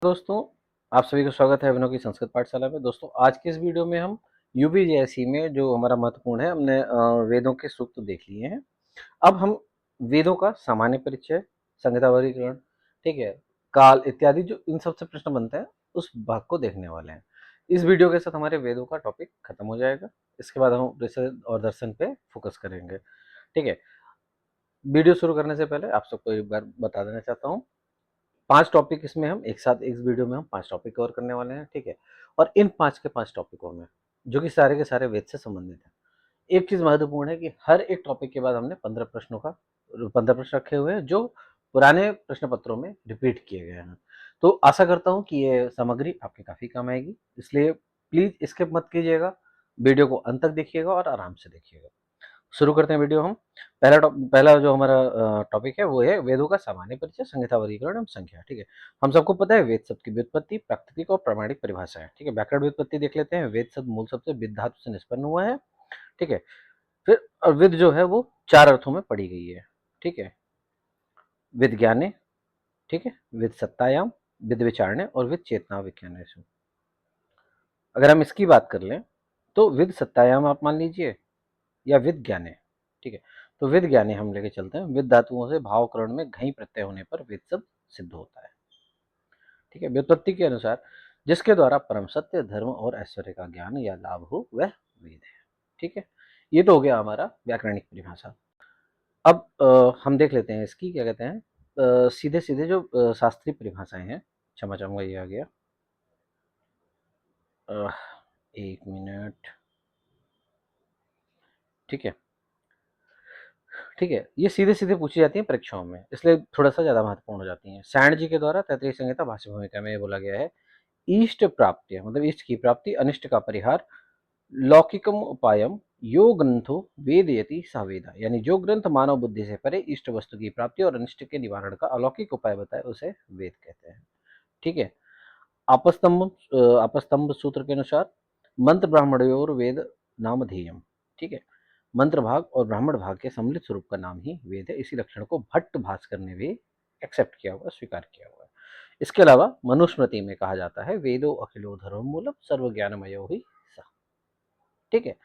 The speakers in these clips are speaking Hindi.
दोस्तों, आप सभी का स्वागत है अभिनव की संस्कृत पाठशाला में। दोस्तों, आज के इस वीडियो में हम यूपीएससी में जो हमारा महत्वपूर्ण है, हमने वेदों के सूक्त देख लिए हैं। अब हम वेदों का सामान्य परिचय, संहिता वर्गीकरण, ठीक है, काल इत्यादि जो इन सबसे प्रश्न बनते हैं, उस भाग को देखने वाले हैं। इस वीडियो के साथ हमारे वेदों का टॉपिक खत्म हो जाएगा। इसके बाद हम रिसर्च और दर्शन पे फोकस करेंगे, ठीक है। वीडियो शुरू करने से पहले आप सबको एक बार बता देना चाहता हूँ, 5 टॉपिक इसमें हम एक साथ इस वीडियो में हम 5 टॉपिक कवर करने वाले हैं, ठीक है? और इन 5 के 5 टॉपिकों में, जो कि सारे के सारे वेद से संबंधित हैं, एक चीज़ महत्वपूर्ण है कि हर एक टॉपिक के बाद हमने 15 प्रश्नों का 15 प्रश्न रखे हुए हैं, जो पुराने प्रश्न पत्रों में रिपीट किए गए हैं। तो आशा करता हूँ कि ये सामग्री आपके काफ़ी काम आएगी, इसलिए प्लीज़ स्किप मत कीजिएगा, वीडियो को अंत तक देखिएगा और आराम से देखिएगा। शुरू करते हैं वीडियो हम। पहला जो हमारा टॉपिक है वो है वेदों का सामान्य परिचय, संहिता वर्गीकरण एवं संख्या, ठीक है। हम सबको पता है वेद शब्द की व्युत्पत्ति, प्राकृतिक और प्रामाणिक परिभाषा है, ठीक है। व्याकरण व्युत्पत्ति देख लेते हैं। वेद शब्द मूल शब्द से विद धातु से निष्पन्न हुआ है, ठीक है। फिर विद जो है वो 4 अर्थों में पढ़ी गई है, ठीक है। विद ज्ञाने, ठीक है, विद सत्तायाम, विद विचारणे और विद चेतना विज्ञानेषु। अगर हम इसकी बात कर लें तो विद सत्तायाम आप मान लीजिए या विद ज्ञाने, ठीक है। तो विद ज्ञाने हम लेके चलते हैं। विद धातुओं से भावकरण में घई प्रत्यय होने पर विद शब्द सिद्ध होता है, ठीक है। व्युत्पत्ति के अनुसार जिसके द्वारा परम सत्य, धर्म और ऐश्वर्य का ज्ञान या लाभ हो वह वेद है, ठीक है। ये तो हो गया हमारा व्याकरणिक परिभाषा। अब हम देख लेते हैं इसकी क्या कहते हैं, सीधे सीधे जो शास्त्रीय परिभाषाएं हैं। क्षमा चाहूंगा, ये आ गया। अ, एक मिनट, ठीक है। ठीक है, ये सीधे-सीधे पूछी जाती हैं परीक्षाओं में, इसलिए थोड़ा-सा ज़्यादा महत्वपूर्ण हो जाती हैं। सायण जी के द्वारा तैत्तिरीय संहिता भाष्य भूमिका में ये बोला गया है, इष्ट प्राप्ति मतलब इष्ट की प्राप्ति, अनिष्ट का परिहार, लौकिकम उपायम यो ग्रंथो वेदयति स वेदा, यानी जो ग्रंथ मानव बुद्धि से परे इष्ट वस्तु की प्राप्ति और अनिष्ट के निवारण का अलौकिक उपाय बताए उसे वेद कहते हैं, ठीक है। आपस्तंभ सूत्र के अनुसार मंत्र ब्राह्मणयोर वेद नामधेयम, ठीक है। मंत्र भाग और ब्राह्मण भाग के सम्मिलित स्वरूप का नाम ही वेद है। इसी लक्षण को भट्ट भास्कर ने भी एक्सेप्ट किया हुआ, स्वीकार किया हुआ है। इसके अलावा मनुस्मृति में कहा जाता है वेदो अखिलो धर्म मूलम सर्व ज्ञानमयो ही स, ठीक है।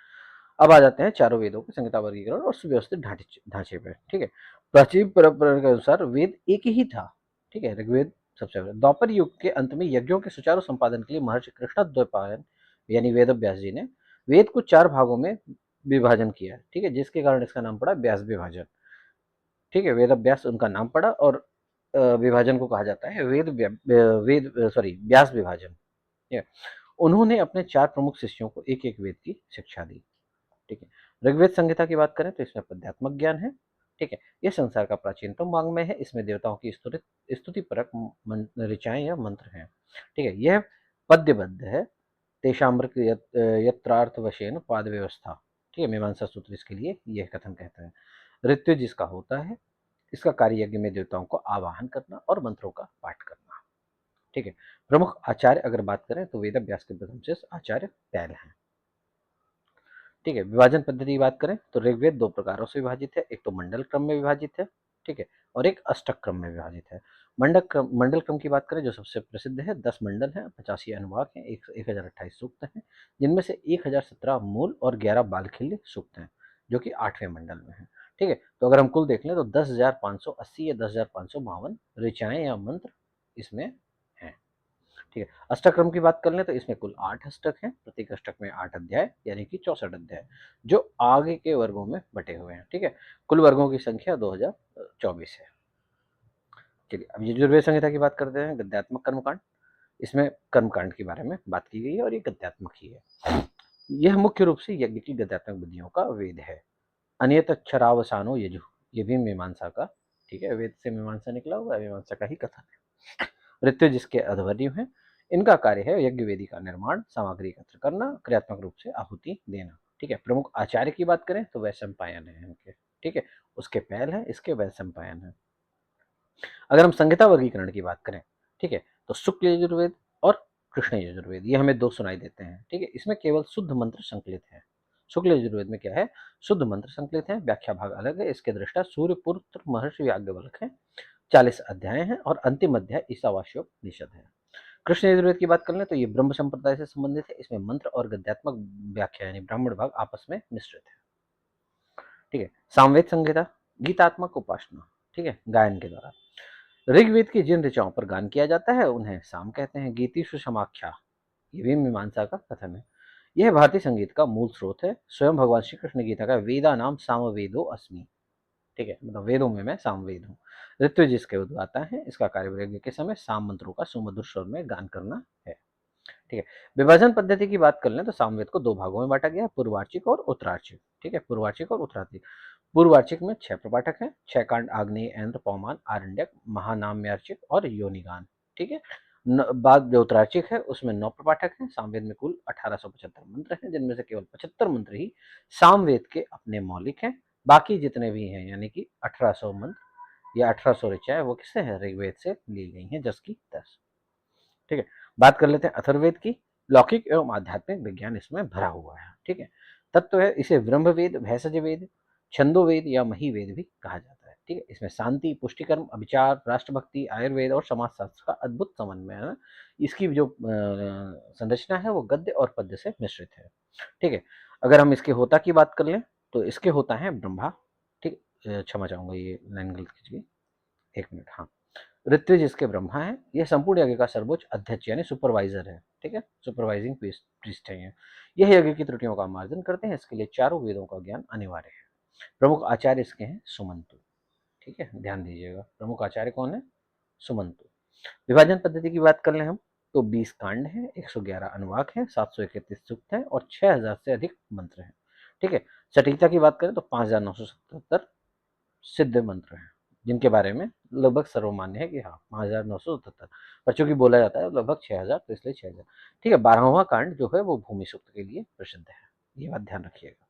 अब आ जाते हैं चारों वेदों के संहिता वर्गीकरण और सुव्यवस्थित ढांचे पे, ठीक है। प्राचीन परंपरा के अनुसार वेद एक ही था, ठीक है। ऋग्वेद सबसे पहले द्वापर युग के अंत में यज्ञों के सुचारू संपादन के लिए महर्षि कृष्णद्वैपायन यानी वेद व्यास जी ने वेद को 4 भागों में विभाजन किया, ठीक है, जिसके कारण इसका नाम पड़ा व्यास विभाजन, ठीक है। वेद व्यास उनका नाम पड़ा और विभाजन को कहा जाता है व्यास विभाजन, ठीक है। उन्होंने अपने 4 प्रमुख शिष्यों को एक-एक वेद की शिक्षा दी, ठीक है। ऋग्वेद संहिता की बात करें तो इसमें पद्यात्मक ज्ञान है, ठीक है। ये संसार का प्राचीनतम वाङ्मय है। इसमें देवताओं की स्तुति परक ऋचाएं या मंत्र हैं, ठीक है। यह पद्यबद्ध है। तेषामृत यत्रार्थवशेन पाद व्यवस्था, ठीक है। मीमांसा सूत्र इसके लिए यह कथन कहता है। ऋत्विज जिसका होता है, इसका कार्य यज्ञ में देवताओं को आवाहन करना और मंत्रों का पाठ करना, ठीक है। प्रमुख आचार्य अगर बात करें तो वेद व्यास के प्रथम शिष्य आचार्य पैल हैं, ठीक है। विभाजन पद्धति की बात करें तो ऋग्वेद 2 प्रकारों से विभाजित है। एक तो मंडल क्रम में विभाजित है, ठीक है, और एक अष्टक क्रम में विभाजित है। मंडल क्रम की बात करें जो सबसे प्रसिद्ध है, 10 मंडल हैं, 85 अनुवाक हैं, 1028 सूक्त हैं, जिनमें से 1017 मूल और 11 बालखिल्य सूक्त हैं, जो कि 8वें मंडल में है, ठीक है। तो अगर हम कुल देख लें तो 10,580 या 10,552 ऋचाएं या मंत्र इसमें हैं, ठीक है। अष्टक्रम की बात कर लें तो इसमें कुल 8 अष्टक हैं। प्रत्येक अष्टक में 8 अध्याय यानी कि 64 अध्याय, जो आगे के वर्गों में बटे हुए हैं, ठीक है। कुल वर्गों की संख्या 2024 है। चलिए अब यजुर्वेद संहिता की बात करते हैं। गद्यात्मक कर्मकांड, इसमें कर्मकांड के बारे में बात की गई है और ये गद्यात्मक ही है। यह मुख्य रूप से यज्ञ की गद्यात्मक विधियों का वेद है। अनियत अक्षरावसानो यजु, ये भी मीमांसा का, ठीक है, वेद से मीमांसा निकला हुआ है, मीमांसा का ही कथन है। ऋतु जिसके अध्वर्यु हैं, इनका कार्य है यज्ञ वेदी का निर्माण, सामग्री एकत्र करना, क्रियात्मक रूप से आहुति देना, ठीक है। प्रमुख आचार्य की बात करें तो वैशंपायन है इनके, ठीक है। उसके पैल है, इसके वैशंपायन है। अगर हम संहिता वर्गीकरण की बात करें, ठीक है, तो शुक्ल यजुर्वेद और कृष्ण यजुर्वेद ये हमें 2 सुनाई देते हैं, ठीक है। इसमें केवल शुद्ध मंत्र संकलित है। शुक्ल यजुर्वेद में क्या है, शुद्ध मंत्र संकलित है, व्याख्या भाग अलग है। इसके दृष्टा सूर्यपुत्र महर्षि याज्ञवल्क्य है, 40 अध्याय हैं और अंतिम अध्याय ईशावास्योपनिषद है। कृष्ण यजुर्वेद की बात कर लें तो ये ब्रह्म संप्रदाय से संबंधित है। इसमें मंत्र और गद्यात्मक व्याख्या यानी ब्राह्मण भाग आपस में मिश्रित है। ठीक है। सामवेद संहिता गीतात्मक उपासना, ठीक है, गायन के द्वारा। ऋग्वेद की जिन ऋचाओं पर गान किया जाता है उन्हें साम कहते हैं। गीति सुषमाख्या, ये भी मीमांसा का कथन है। यह भारतीय संगीत का मूल स्रोत है। स्वयं भगवान श्री कृष्ण गीता का वेदा नाम सामवेदो अस्मि, ठीक है, मतलब वेदों में मैं सामवेद हूँ। ऋत्विज जिसके उद्गाता है। इसका कार्य यज्ञ के समय साम मंत्रों का सुमधुर स्वर में गान करना है। ठीक है। विभाजन पद्धति की बात कर लें तो सामवेद को दो भागों में बांटा गया है, पूर्वार्चिक और उत्तरार्चिक। ठीक है, पूर्वार्चिक और उत्तरार्चिक। पूर्वार्चिक में 6 प्रपाठक हैं। 6 कांड आग्नेय, ऐन्द्र, पौमान, आरण्यक, महानाम्यार्चिक और योनिगान। ठीक है। बाद जो उत्तरार्चिक है उसमें 9 प्रपाठक हैं। सामवेद में कुल 1875 मंत्र हैं, जिनमें से केवल 75 मंत्र ही सामवेद के अपने मौलिक हैं। बाकी जितने भी हैं यानी कि 1800 मंत्र या 1800 ऋचाएं वो किससे है? ऋग्वेद से ली गई हैं, 10 की 10। ठीक है। बात कर लेते हैं अथर्ववेद की। लौकिक एवं आध्यात्मिक विज्ञान इसमें भरा हुआ है। ठीक है। तत्व है इसे ब्रह्मवेद, भैषज वेद, छंदोवेद या महिवेद भी कहा जाता है। ठीक है। इसमें शांति, पुष्टिकर्म, अभिचार, राष्ट्रभक्ति, आयुर्वेद और समाजशास्त्र का अद्भुत समन्वय है। इसकी जो संरचना है वो गद्य और पद्य से मिश्रित है। ठीक है। अगर हम इसके होता की बात कर लें तो इसके होता है ब्रह्मा। ठीक, क्षमा चाहूंगा ये लाइन गलत खींच गई, 1 मिनट। हाँ, ऋत्विज इसके ब्रह्मा है। यह संपूर्ण यज्ञ का सर्वोच्च अध्यक्ष यानी सुपरवाइजर है। ठीक है, सुपरवाइजिंग प्रीस्ट है ये। यह यज्ञ की त्रुटियों का मार्जन करते हैं। इसके लिए चारों वेदों का ज्ञान अनिवार्य है। प्रमुख आचार्य इसके हैं सुमंतु। ठीक है, ध्यान दीजिएगा, प्रमुख आचार्य कौन है? सुमंतु। विभाजन पद्धति की बात कर लें हम तो 20 कांड है, 111 अनुवाक है, 731 सूक्त है और 6000 से अधिक मंत्र हैं। ठीक है। सटीकता की बात करें तो 5977 सिद्ध मंत्र हैं, जिनके बारे में लगभग सर्वमान्य है कि हाँ 5977, पर चूंकि बोला जाता है लगभग 6000 तो इसलिए 6000। ठीक है। 12वां कांड जो है वो भूमि सूक्त के लिए प्रसिद्ध है, ये बात ध्यान रखिएगा।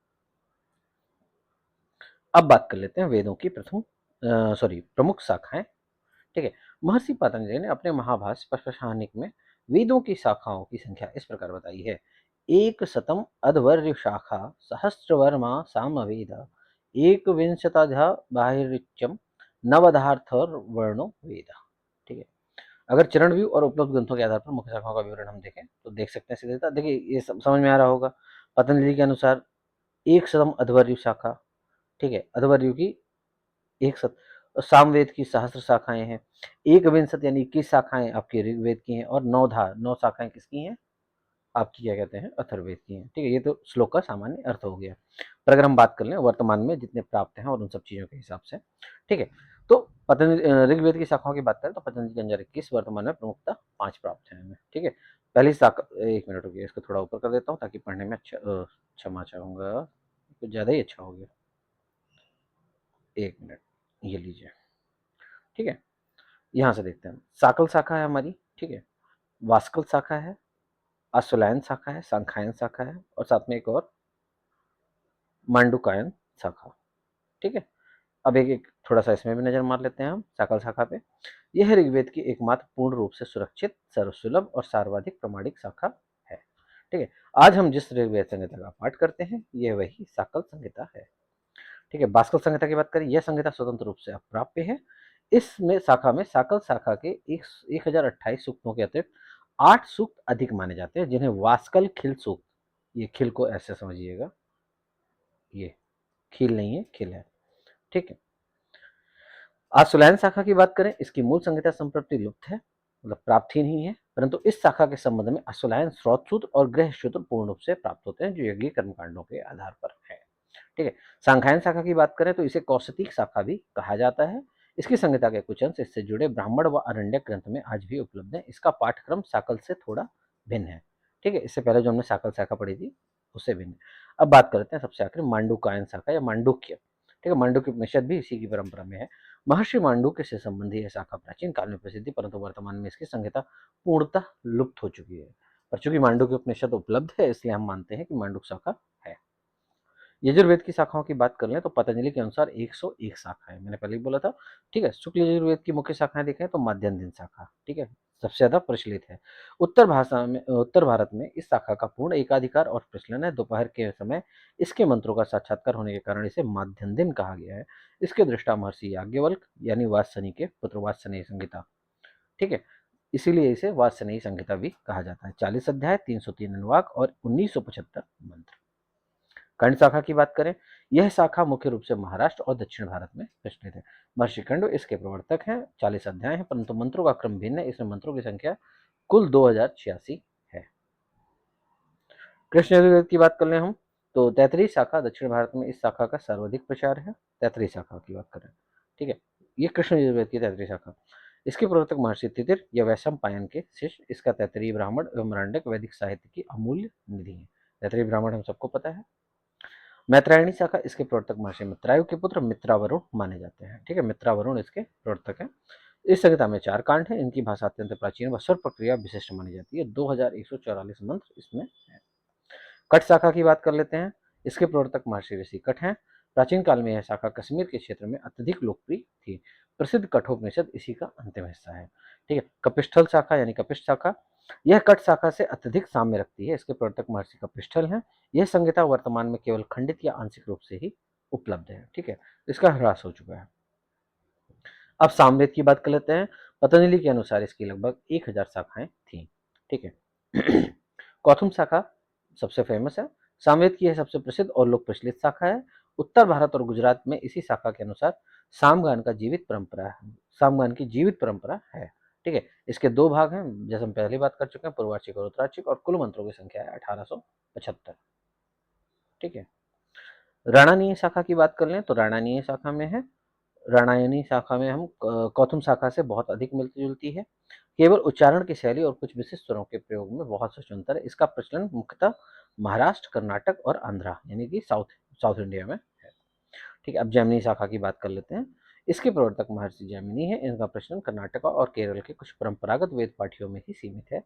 अब बात कर लेते हैं वेदों की प्रमुख शाखाएं। ठीक है। महर्षि पतंजलि ने अपने महाभाष्य पशपशाहनिक में वेदों की शाखाओं की संख्या इस प्रकार बताई है। एक शतम अध्वर्य शाखा सहस्रवर्मा सामवेद एक विंशताध्या बाहिर्चम नवधार्थ वर्णो वेद। ठीक है। अगर चरण व्यू और उपलब्ध ग्रंथों के आधार पर मुख्य शाखाओं का विवरण हम देखें तो देख सकते हैं सीधे, देखिए ये समझ में आ रहा होगा। पतंजलि के अनुसार एक शतम अध्वर्यु शाखा, ठीक है, अध्वर्यु की एक सत, सामवेद की सहस्त्र शाखाएं हैं। एक विंशत यानी 21 शाखाएं आपकी ऋग्वेद की हैं और 9 शाखाएं किसकी हैं? आपकी क्या कहते हैं? अथर्ववेद की हैं। ठीक है, ये तो श्लोक का सामान्य अर्थ हो गया। पर अगर हम बात कर लें वर्तमान में जितने प्राप्त हैं और उन सब चीजों के हिसाब से, ठीक है, तो पतंजलि ऋग्वेद की शाखाओं की बात करें तो पतंजलि के अंदर 21, वर्तमान में प्रमुखता 5 प्राप्त है हमें। ठीक है। पहली शाखा, 1 मिनट हो गया, इसको थोड़ा ऊपर कर देता हूँ ताकि पढ़ने में अच्छा, क्षमा चाहूंगा, कुछ ज्यादा ही अच्छा हो गया। 1 मिनट, ये लीजिए। ठीक है। यहाँ से देखते हैं, साकल शाखा है हमारी। ठीक है। वास्कल शाखा है, अश्वलायन शाखा है, सांख्यायन शाखा है और साथ में एक और मांडुकायन शाखा। ठीक है। अब एक एक थोड़ा सा इसमें भी नजर मार लेते हैं हम साकल शाखा पे। यह ऋग्वेद की एकमात्र पूर्ण रूप से सुरक्षित, सर्वसुलभ और सर्वाधिक प्रमाणिक शाखा है। ठीक है। आज हम जिस ऋग्वेद संहिता का पाठ करते हैं यह वही साकल संहिता है। ठीक है। बास्कल संहिता की बात करें, यह संहिता स्वतंत्र रूप से अप्राप्य है। इसमें शाखा में साकल शाखा के 1028 सूक्तों के अतिरिक्त 8 सूक्त अधिक माने जाते हैं, जिन्हें वास्कल खिल सूक्त, ये खिल को ऐसे समझिएगा, ये खिल नहीं है, खिल है। ठीक है। आशुलायन शाखा की बात करें, इसकी मूल संहिता संप्रति लुप्त है, मतलब प्राप्त ही नहीं है, परंतु इस शाखा के संबंध में आशुलायन स्रोत सूत्र और गृह सूत्र पूर्ण रूप से प्राप्त होते हैं, जो यज्ञ कर्मकांडों के आधार पर है। ठीक है। सांख्यायन शाखा की बात करें तो इसे कौशिक शाखा भी कहा जाता है। इसकी संहिता के कुछ अंश इससे जुड़े ब्राह्मण व अरण्यक ग्रंथ में आज भी उपलब्ध है। इसका पाठ्यक्रम साकल से थोड़ा भिन्न है। ठीक है। इससे पहले जो हमने साकल शाखा पढ़ी थी उससे भिन्न। अब बात करते हैं सबसे आखिर मांडुकायन शाखा या मांडुक्य। ठीक है। मांडुक्य उपनिषद भी इसी की परंपरा में है। महर्षि मांडुक्य से संबंधी यह शाखा प्राचीन काल में प्रसिद्ध थी, परंतु वर्तमान में इसकी संहिता पूर्णतः लुप्त हो चुकी है। पर चूंकि मांडुक्य उपनिषद उपलब्ध है इसलिए हम मानते हैं कि मांडुक शाखा है। यजुर्वेद की शाखाओं की बात कर लें तो पतंजलि के अनुसार 101 शाखा है, मैंने पहले ही बोला था। ठीक है। शुक्ल यजुर्वेद की मुख्य शाखाएं देखें तो माध्यम शाखा, ठीक है, सबसे ज्यादा प्रचलित है। उत्तर भारत में इस शाखा का पूर्ण एकाधिकार और प्रचलन है। दोपहर के समय इसके मंत्रों का साक्षात्कार होने के कारण इसे माध्यम दिन कहा गया है। इसके दृष्टा महर्षि याज्ञवल्क यानी वात्सनी के पुत्र वात्सनीय संहिता। ठीक है। इसीलिए इसे वात्स्ययनी संहिता भी कहा जाता है। 40 अध्याय, 303 अनुवाक और 1975 मंत्र। कर्ण शाखा की बात करें, यह शाखा मुख्य रूप से महाराष्ट्र और दक्षिण भारत में प्रचलित है। महर्षि कण्व इसके प्रवर्तक हैं। 40 अध्याय हैं, परंतु मंत्रों का क्रम भिन्न है। इसमें मंत्रों की संख्या कुल 2086 है। कृष्ण यजुर्वेद की बात कर लें हम, तो तैतरीय शाखा दक्षिण भारत में इस शाखा का सर्वाधिक प्रचार है। तैतरीय शाखा की बात करें, ठीक है, ये कृष्ण यजुर्वेद की तैतरीय शाखा। इसके प्रवर्तक महर्षि तितिर या वैशंपायन के शिष्य। इसका तैतरीय ब्राह्मण एवं मृण्डक वैदिक साहित्य की अमूल्य निधि है। तैतरीय ब्राह्मण हम सबको पता है। मैत्रायणी शाखा, इसके प्रवर्तक महर्षि मित्रायु के पुत्र मित्रावरुण माने जाते हैं। ठीक है, मित्रावरुण इसके प्रवर्तक हैं। इस संहिता में 4 कांड हैं। इनकी भाषा अत्यंत प्राचीन व स्वर प्रक्रिया विशिष्ट मानी जाती है। 2144 मंत्र इसमें है। कट शाखा की बात कर लेते हैं। इसके प्रवर्तक महर्षि ऋषि कट हैं। प्राचीन काल में यह शाखा कश्मीर के क्षेत्र में अत्यधिक लोकप्रिय थी। प्रसिद्ध कठोपनिषद इसी का अंतिम हिस्सा है। ठीक है, कपिस्थल शाखा यानी कपिष्ठ शाखा, यह कट शाखा से अत्यधिक साम्य रखती है। इसके प्रवर्तक महर्षि कपिस्थल हैं। यह संहिता वर्तमान में केवल खंडित या आंशिक रूप से ही उपलब्ध है। ठीक है, इसका ह्रास हो चुका है। अब सामवेद की बात कर लेते हैं। पतंजलि के अनुसार इसकी लगभग 1000 शाखाएं थी। ठीक है, कौथुम शाखा सबसे फेमस है। सामवेद की यह सबसे प्रसिद्ध और लोक प्रचलित शाखा है। उत्तर भारत और गुजरात में इसी शाखा के अनुसार सामगान का जीवित परंपरा है। सामगान की जीवित परंपरा है। ठीक है, इसके 2 भाग हैं, जैसे हम पहले बात कर चुके हैं, पूर्वार्चिक और उत्तरार्चिक, और कुल मंत्रों की संख्या है 1875। ठीक है, राणानीय शाखा की बात कर लें तो राणानीय शाखा में है। राणायनी शाखा में हम कौथुम शाखा से बहुत अधिक मिलती जुलती है। केवल उच्चारण की शैली और कुछ विशिष्ट स्वरों के प्रयोग में बहुत सा अंतर है। इसका प्रचलन मुख्यतः महाराष्ट्र, कर्नाटक और आंध्रा यानी कि साउथ साउथ इंडिया में है। ठीक है, अब जैमिनी शाखा की बात कर लेते हैं। इसके प्रवर्तक महर्षि जैमिनी है। इनका प्रचलन कर्नाटक और केरल के कुछ परंपरागत वेद पाठियों में ही सीमित है।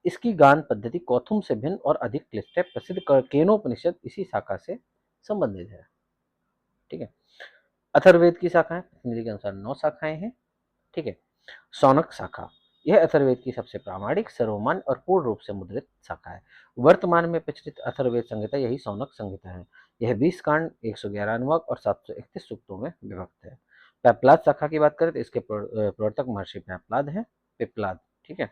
इसकी गान पद्धति कौथुम से भिन्न और अधिक क्लिष्ट है। प्रसिद्ध केनोपनिषद इसी शाखा से संबंधित है। ठीक है, अथर्ववेद की शाखाएं पतंजलि के अनुसार 9 शाखाएं हैं। ठीक है, शौनक शाखा, यह अथर्ववेद की सबसे प्रामाणिक, सर्वमान्य और पूर्ण रूप से मुद्रित शाखा है। वर्तमान में प्रचलित अथर्ववेद संहिता यही शौनक संहिता है। यह 20 कांड, 111 अनुवाक और 731 सूक्तों में विभक्त है। पैपलाद शाखा की बात करें तो इसके प्रवर्तक महर्षि पैपलाद हैं। पिपलाद, ठीक है,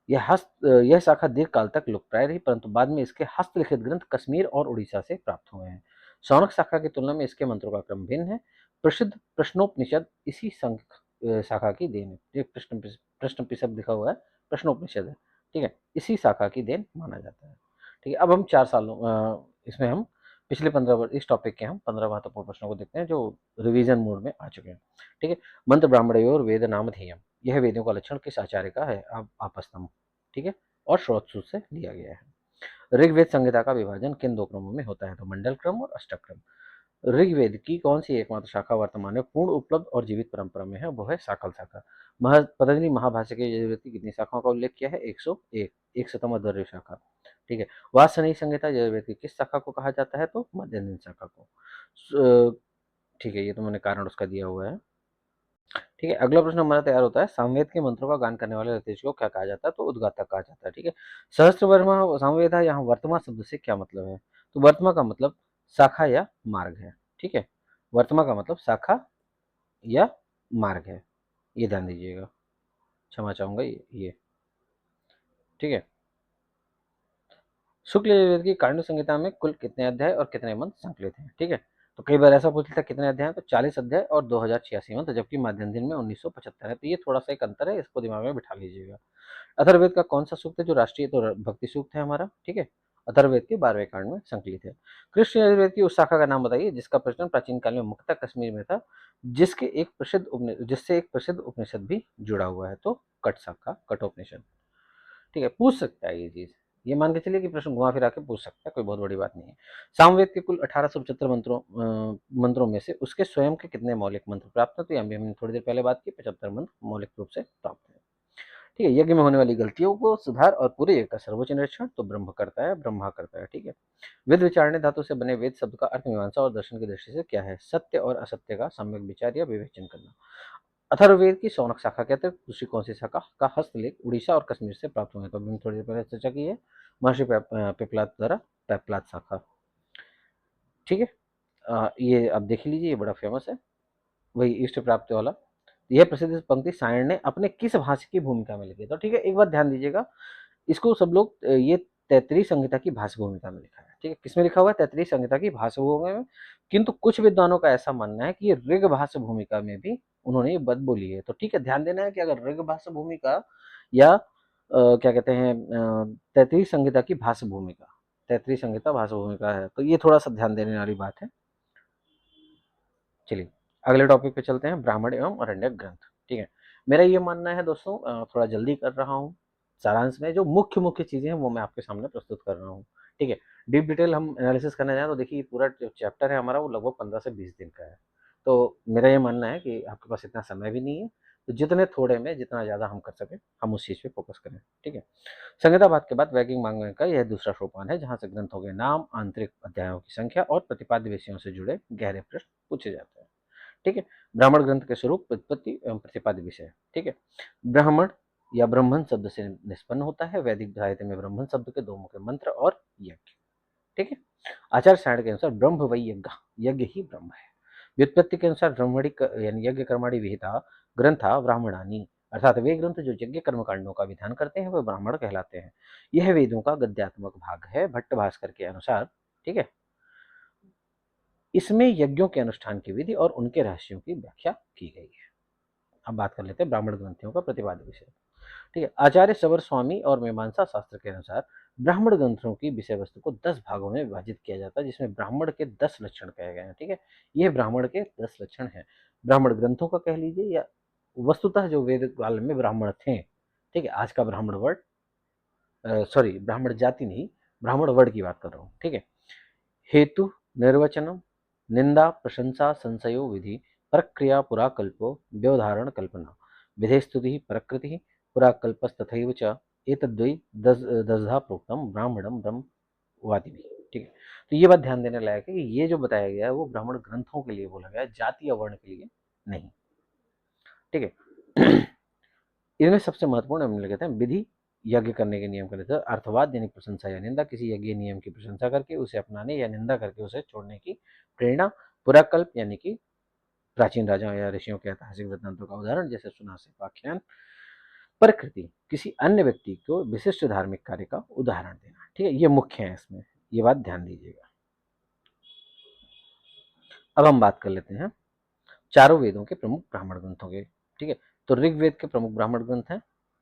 यह शाखा दीर्घ काल तक लोकप्राय रही, परंतु बाद में इसके हस्तलिखित ग्रंथ कश्मीर और उड़ीसा से प्राप्त हुए हैं। शौनक शाखा की तुलना में इसके मंत्रों का क्रम भिन्न है। प्रसिद्ध प्रश्नोपनिषद इसी शाखा की देन है। ये प्रश्नोपनिषद लिखा हुआ है, प्रश्नोपनिषद है। ठीक है, इसी शाखा की देन माना जाता है। ठीक है, अब हम 4 सालों इसमें हम पिछले 15 वर्ष इस टॉपिक के हम 15 महत्वपूर्ण प्रश्नों को देखते हैं जो रिवीजन मोड में आ चुके हैं। ठीक है, मंत्र ब्राह्मणयोर वेद नामधेयम, यह वेदों का लक्षण किस आचार्य का है? आपस्तम्भ। ठीक है, और स्रोत सूत्र से लिया गया है। ऋग्वेद संहिता का विभाजन किन 2 क्रमों में होता है? तो मंडल क्रम और अष्टक क्रम। ऋग्वेद की कौन सी एकमात्र शाखा वर्तमान में पूर्ण उपलब्ध और जीवित परंपरा में है? वो है साकल शाखा। पतंजलि महाभाष्य के यजुर्वेद की कितनी शाखाओं का उल्लेख किया है? 101, 100तम अध्वर्य शाखा। ठीक है, वात्स्ययनी संहिता यजुर्वेद की किस शाखा को कहा जाता है? तो मध्यंधीन शाखा को। ठीक है, ये तो मैंने कारण उसका दिया हुआ है। ठीक है, अगला प्रश्न हमारा तैयार होता है। सामवेद के मंत्रों का गान करने वाले ऋषि को क्या कहा जाता है? तो उद्गाता कहा जाता है। ठीक है, सहस्त्रवर्मा सामवेदा, यहाँ वर्तमा शब्द से क्या मतलब है? तो वर्तमा का मतलब शाखा या मार्ग है। ठीक है, वर्तमा का मतलब शाखा या मार्ग है, ये ध्यान दीजिएगा। क्षमा चाहूंगा ये। ठीक है, शुक्ल यजुर्वेद की कांड संहिता में कुल कितने अध्याय और कितने मंत्र संकलित हैं? ठीक है, तो कई बार ऐसा पूछता है कितने अध्याय हैं, तो 40 अध्याय और 2086 मंत्र, जबकि माध्यम में 1975 है। तो ये थोड़ा सा एक अंतर है, इसको दिमाग में बिठा लीजिएगा। अथर्ववेद का कौन सा सूक्त है जो राष्ट्रीय? तो भक्ति सूक्त है हमारा। ठीक है, अथर्ववेद के 12वें कांड में संकलित है। कृष्ण यजुर्वेद की उस शाखा का नाम बताइए जिसका प्रचलन प्राचीन काल में मुख्यतः कश्मीर में था, जिससे एक प्रसिद्ध उपनिषद भी जुड़ा हुआ है। तो कट शाखा, कठोपनिषद। ठीक है, पूछ सकता है ये चीज, ये मान के चलिए कि प्रश्न घुमा फिरा के पूछ सकता है, कोई बहुत बड़ी बात नहीं है। सामवेद के कुल 1875 मंत्रों में से उसके स्वयं के कितने मौलिक मंत्र प्राप्त हैं? तो ये हमने थोड़ी देर पहले बात की, 75 मंत्र मौलिक रूप से प्राप्त है। ठीक है, यज्ञ में होने वाली गलतियों को सुधार और पूरे यज्ञ का सर्वोच्च निरीक्षण तो ब्रह्म करता है, ब्रह्मा करता है। ठीक है, वेद विचारणे धातु से बने वेद शब्द का अर्थ मीमांसा और दर्शन की दृष्टि से क्या है? सत्य और असत्य का सम्यक विचार या विवेचन करना। अथर्ववेद की शौनक शाखा कहते हैं। दूसरी कौन सी शाखा का हस्तलेख उड़ीसा और कश्मीर से प्राप्त हुए हैं? तो अभी थोड़ी देर पहले चर्चा की है, महर्षि पिपलाद द्वारा पैपलाद शाखा। ठीक है, ये आप देख लीजिए, ये बड़ा फेमस है, वही इष्ट प्राप्ति वाला। यह प्रसिद्ध पंक्ति सायण ने अपने किस भाष्य की भूमिका में लिखी? तो ठीक है, एक बात ध्यान दीजिएगा, इसको सब लोग ये तैत्तिरीय संहिता की भाष्य भूमिका में लिखा है, ठीक है। किसमें लिखा हुआ है? तैत्तिरीय संहिता की भाष्य भूमिका में। किंतु कुछ विद्वानों का ऐसा मानना है कि ये ऋग भाष्य भूमिका में भी उन्होंने ये बात बोली है। तो ठीक है, ध्यान देना है कि अगर ऋग भाष्य भूमिका या क्या कहते हैं तैत्तिरीय संहिता की भाष्य भूमिका, तैत्तिरीय संहिता भाष्य भूमिका है, तो ये थोड़ा सा ध्यान देने वाली बात है। चलिए अगले टॉपिक पे चलते हैं, ब्राह्मण एवं अरण्यक ग्रंथ। ठीक है, मेरा ये मानना है दोस्तों, थोड़ा जल्दी कर रहा हूँ, सारांश में जो मुख्य मुख्य चीजें हैं वो मैं आपके सामने प्रस्तुत कर रहा हूँ। ठीक है, डीप डिटेल हम एनालिसिस करने जाए तो देखिए पूरा जो चैप्टर है हमारा वो लगभग 15 से 20 दिन का है। तो मेरा ये मानना है कि आपके पास इतना समय भी नहीं है, तो जितने थोड़े में जितना ज़्यादा हम कर सकें हम उस चीज़ पे फोकस करें। ठीक है, संहितावाद के बाद वैकिंग मांगने का यह दूसरा सोपान है, जहाँ से ग्रंथों के नाम, आंतरिक अध्यायों की संख्या और प्रतिपाद्य विषयों से जुड़े गहरे प्रश्न पूछे जाते हैं। ठीक है, ब्राह्मण ग्रंथ के स्वरूप, उत्पत्ति एवं प्रतिपाद्य विषय। ठीक है, ब्राह्मण या ब्रह्मण शब्द से निष्पन्न होता है। वैदिक साहित्य में ब्राह्मण शब्द के दो मुख्य मंत्र और यज्ञ। ठीक है, आचार्य सारणी के अनुसार ब्रह्म वै यज्ञ, यज्ञ ही ब्रह्म है। व्युत्पत्ति के अनुसार ब्रह्मणि यानी यज्ञ कर्माणि विहिता ग्रंथा ब्राह्मणानी, अर्थात वे ग्रंथ जो यज्ञ कर्म कांडों का विधान करते हैं वह ब्राह्मण कहलाते हैं। यह वेदों का गद्यात्मक भाग है भट्ट भास्कर के अनुसार। ठीक है, इसमें यज्ञों के अनुष्ठान की विधि और उनके रहस्यों की व्याख्या की गई है। अब बात कर लेते हैं ब्राह्मण ग्रंथियों का प्रतिपाद्य विषय। ठीक है, आचार्य सबर स्वामी और मीमांसा शास्त्र के अनुसार ब्राह्मण ग्रंथों की विषय वस्तु को 10 भागों में विभाजित किया जाता है, जिसमें ब्राह्मण के 10 लक्षण कहे गए हैं। ठीक है, ये ब्राह्मण के 10 लक्षण हैं। ब्राह्मण ग्रंथों का कह लीजिए या वस्तुतः जो वेद काल में ब्राह्मण थे। ठीक है, आज का ब्राह्मण वर्ड, सॉरी ब्राह्मण जाति नहीं, ब्राह्मण वर्ड की बात कर रहा हूँ। ठीक है, हेतु निर्वचनम, निंदा प्रशंसा संशयो विधि, प्रक्रिया पुराकल्पो, व्यवधारण कल्पना, विधेस्तुति प्रकृति, पुराकल्पस्तथैव च एतद्वै दसधा प्रोक्तम ब्राह्मणम ब्रह्म वादिनी। ठीक है, तो ये बात ध्यान देने लायक है कि ये जो बताया गया है वो ब्राह्मण ग्रंथों के लिए बोला गया है, जाति या वर्ण के लिए नहीं। ठीक है, इनमें सबसे महत्वपूर्ण हम कहते हैं विधि, यज्ञ करने के नियम कर लेते हैं। अर्थवाद यानी प्रशंसा या निंदा, किसी यज्ञ नियम की प्रशंसा करके उसे अपनाने या निंदा करके उसे छोड़ने की प्रेरणा। पुराकल्प यानी कि प्राचीन राजाओं या ऋषियों के ऐतिहासिक वृत्तांतों का उदाहरण, जैसे सुनासिक। प्रकृति, किसी अन्य व्यक्ति को विशिष्ट धार्मिक कार्य का उदाहरण देना। ठीक है, ये मुख्य है इसमें, ये बात ध्यान दीजिएगा। अब हम बात कर लेते हैं चारों वेदों के प्रमुख ब्राह्मण ग्रंथों के। ठीक है, तो ऋग्वेद के प्रमुख ब्राह्मण ग्रंथ हैं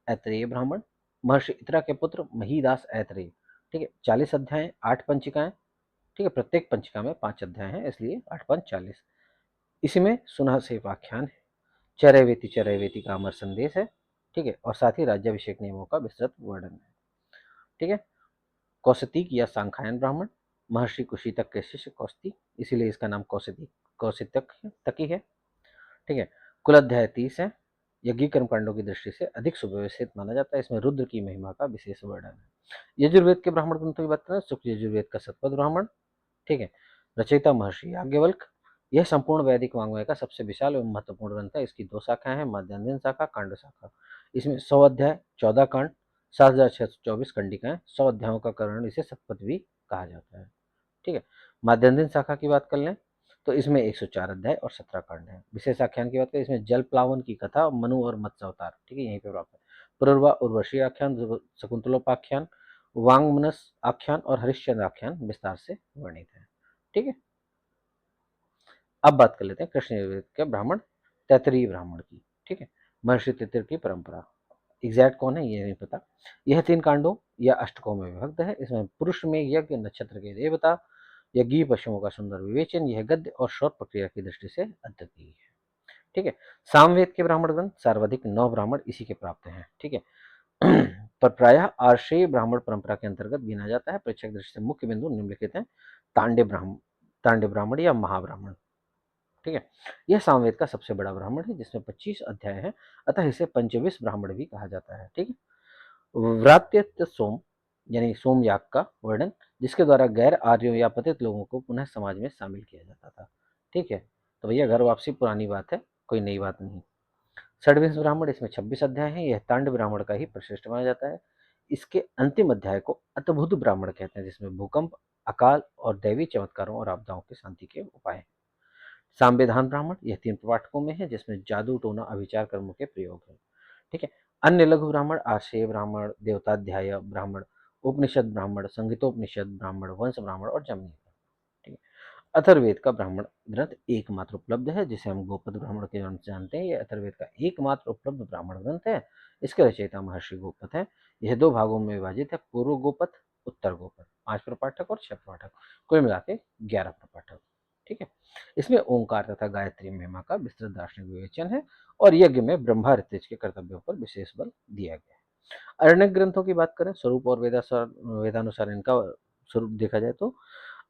ऐतरेय ब्राह्मण, महर्षि इत्रा के पुत्र महिदास ऐतरेय। ठीक है, 40 अध्याय, 8 पंचिकाएं। ठीक है, प्रत्येक पंचिका में 5 अध्याय हैं, इसलिए 8 पंच 40। इसमें सुना से आख्यान है, चरैवेति का अमर संदेश है। ठीक है, और साथ ही राज्याभिषेक नियमों का विस्तृत वर्णन है। ठीक है, कौशिक या सांख्यायन ब्राह्मण, महर्षि कुशीतक के शिष्य कौशिक, इसीलिए इसका नाम कौशितक तकी है। ठीक है, कुल अध्याय 30 है। यज्ञिक कर्मकांडों की दृष्टि से अधिक सुव्यवस्थित माना जाता है। इसमें रुद्र की महिमा का विशेष वर्णन है। यजुर्वेद के ब्राह्मण ग्रंथों की बात करें, शुक्ल यजुर्वेद का शतपथ ब्राह्मण। ठीक है, रचयिता महर्षि याज्ञवल्क्य। यह संपूर्ण वैदिक वाङ्मय का सबसे विशाल एवं महत्वपूर्ण ग्रंथ है। इसकी 2 शाखाएं हैं, माध्यान्ह शाखा, कांड शाखा। इसमें 100 अध्याय, 14 कांड, 7624 कंडिकाएं, 100 अध्यायों का कारण इसे शतपथ भी कहा जाता है। ठीक है, माध्यान्ह शाखा की बात कर लें तो इसमें 104 अध्याय और 17 कांड हैं। विशेष आख्यान की बात करें, इसमें जल प्लावन की कथा, मनु और मत्स्य अवतार, ठीक है, यहीं पे प्राप्त है। पुनर्वा उर्वशी आख्यान, शकुंतलोपाख्यान, वांगमनस आख्यान और हरिश्चंद्र आख्यान विस्तार से वर्णित है। ठीक है, अब बात कर लेते हैं कृष्ण यजुर्वेद के ब्राह्मण, तैतरीय ब्राह्मण की। ठीक है, महर्षि तैतिर की परंपरा, एग्जैक्ट कौन है ये नहीं पता। यह 3 कांडों या अष्टकों में विभक्त है। इसमें पुरुष में यज्ञ, नक्षत्र के देवता, यज्ञीय पशुओं का सुंदर विवेचन, यह गद्य और शौर प्रक्रिया की दृष्टि से अद्वितीय है। ठीक है, सामवेद के ब्राह्मण ग्रंथ सर्वाधिक 9 ब्राह्मण इसी के प्राप्त हैं। ठीक है, पर प्रायः आर्षेय ब्राह्मण परंपरा के अंतर्गत गिना जाता है। प्रेक्षक दृष्टि से मुख्य बिंदु निम्नलिखित हैं। तांडे ब्राह्मण या महाब्राह्मण। ठीक है, यह सामवेद का सबसे बड़ा ब्राह्मण है, जिसमें 25 अध्याय हैं, अतः इसे पंचविश ब्राह्मण भी कहा जाता है। ठीक है, व्रात्यत्य सोम यानी सोमयाग का वर्णन, जिसके द्वारा गैर आर्यों या पतित लोगों को पुनः समाज में शामिल किया जाता था। ठीक है, तो भैया घर वापसी पुरानी बात है, कोई नई बात नहीं। षड्विंश ब्राह्मण, इसमें 26 अध्याय हैं। यह तांड ब्राह्मण का ही प्रशिष्ट माना जाता है। इसके अंतिम अध्याय को अतभुत ब्राह्मण कहते हैं, जिसमें भूकंप, अकाल और दैवी चमत्कारों और आपदाओं की शांति के उपाय हैं। सामवेदान ब्राह्मण, यह 3 प्रपाठकों में है, जिसमें जादू, टोना, अभिचार कर्मों के प्रयोग है। ठीक है। अन्य लघु ब्राह्मण आशय ब्राह्मण, देवताध्याय ब्राह्मण, उपनिषद ब्राह्मण, संगीतोपनिषद ब्राह्मण, वंश ब्राह्मण और जमनी। ठीक है। अथर्ववेद का ब्राह्मण ग्रंथ एकमात्र उपलब्ध है, जिसे हम गोपद ब्राह्मण के नाम से जानते हैं। यह अथर्ववेद का एकमात्र उपलब्ध ब्राह्मण ग्रंथ है। इसके रचयिता महर्षि गोपद है। यह 2 भागों में विभाजित है, पूर्व गोपद, उत्तर गोपद। 5 प्रपाठक और 6 प्रपाठक, कुल मिला के 11 प्रपाठक। ठीक है। इसमें ओंकार तथा गायत्री महिमा का विस्तृत दार्शनिक विवेचन है और यज्ञ में ब्रह्मा ऋत्विज के कर्तव्यों पर विशेष बल दिया गया है। अरण्यक ग्रंथों की बात करें, स्वरूप और वेदानुसार इनका स्वरूप देखा जाए तो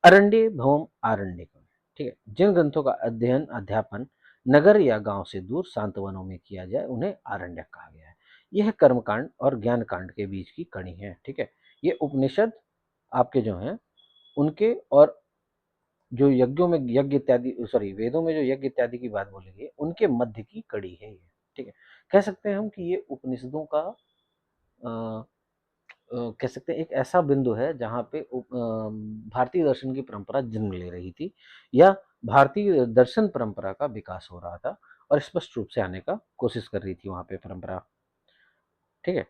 अरण्य भवम आरण्यकम। ठीक है। जिन ग्रंथों का अध्ययन अध्यापन नगर या गांव से दूर शांत वनों में किया जाए उन्हें आरण्यक कहा गया है। यह कर्मकांड और ज्ञान कांड के बीच की कड़ी है। ठीक है। ये उपनिषद आपके जो हैं उनके और जो यज्ञों में यज्ञ इत्यादि, सॉरी, वेदों में जो यज्ञ इत्यादि की बात बोली गई है उनके मध्य की कड़ी है ये। ठीक है। कह सकते हैं हम कि ये उपनिषदों का कह सकते हैं एक ऐसा बिंदु है जहाँ पे भारतीय दर्शन की परंपरा जन्म ले रही थी, या भारतीय दर्शन परंपरा का विकास हो रहा था और स्पष्ट रूप से आने का कोशिश कर रही थी वहाँ पे परंपरा। ठीक है।